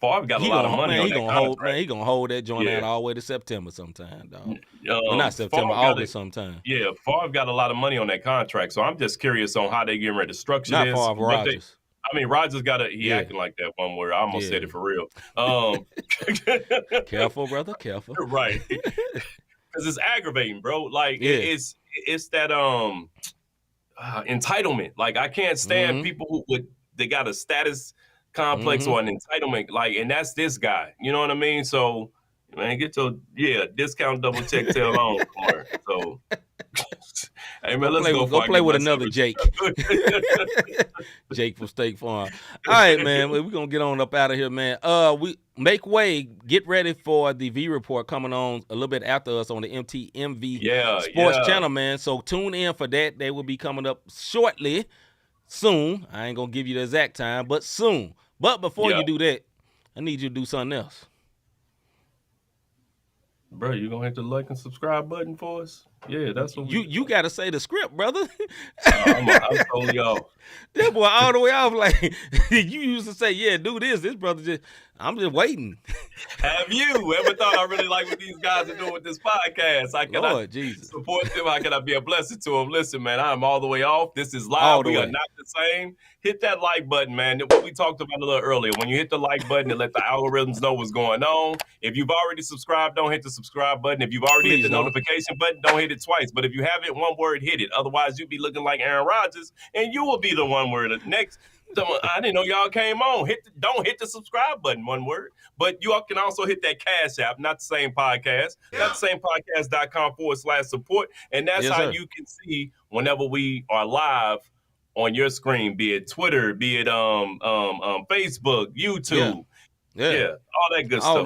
Favre got a lot of money on that contract. He gonna hold that joint out all the way to September sometime, dog. Not September, August sometime. Yeah, Favre got a lot of money on that contract, so I'm just curious on how they getting ready to structure this. Not Favre, Rodgers. Rodgers he acting like that one word. I almost said it for real. Careful, brother, careful. Right. Because it's aggravating, bro. Like, it's that entitlement. Like, I can't stand people they got a status complex or an entitlement, like, and that's this guy. You know what I mean? So, man, get your discount double check tail on. So, hey man, let's go play with another Jake. Jake from State Farm. All right, man, we're gonna get on up out of here, man. We make way. Get ready for the V Report coming on a little bit after us on the MTMV Sports Channel, man. So tune in for that. They will be coming up shortly. Soon. I ain't going to give you the exact time, but soon. But before you do that, I need you to do something else. Bro, you going to hit the like and subscribe button for us? Yeah, that's what you got to say the script, brother. I'm totally off. That boy all the way off. Like, you used to say, do this. This brother I'm just waiting. Have you ever thought I really like what these guys are doing with this podcast? Lord Jesus. Support them? How can I be a blessing to them? Listen, man, I'm all the way off. This is live. We are not the same. Hit that like button, man. What we talked about a little earlier. When you hit the like button, it let the algorithms know what's going on. If you've already subscribed, don't hit the subscribe button. If you've already hit the notification button, don't hit it twice. But if you haven't, one word, hit it. Otherwise, you'll be looking like Aaron Rodgers, and you will be the one word next. I didn't know y'all came on. Don't hit the subscribe button, one word. But you all can also hit that Cash App, not the same podcast. Not the same podcast.com/support. And that's how you can see whenever we are live on your screen, be it Twitter, be it Facebook, YouTube. Yeah, all that good stuff. All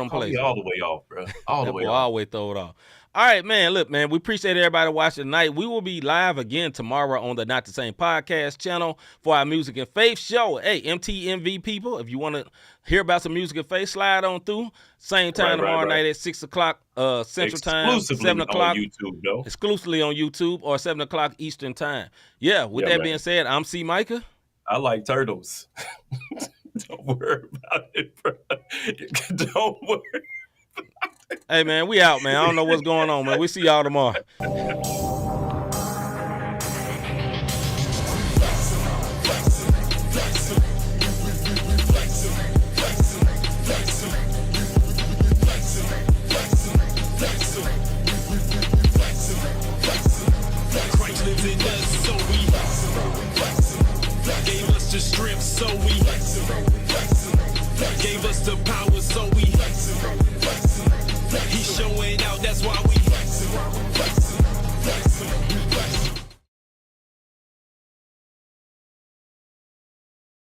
the way off, bro. All the way off. Always throw it off. All right, man. Look, man, we appreciate everybody watching tonight. We will be live again tomorrow on the Not the Same Podcast channel for our Music and Faith show. Hey, MTMV people, if you want to hear about some music and faith, slide on through. Same time tomorrow night at 6 o'clock Central Time, 7 o'clock. On YouTube, though. Exclusively on YouTube or 7 o'clock Eastern Time. Yeah, with that being said, I'm C-Micah. I like turtles. Don't worry about it, bro. Don't worry. Hey, man, we out, man. I don't know what's going on, man. We see y'all tomorrow. strip, so we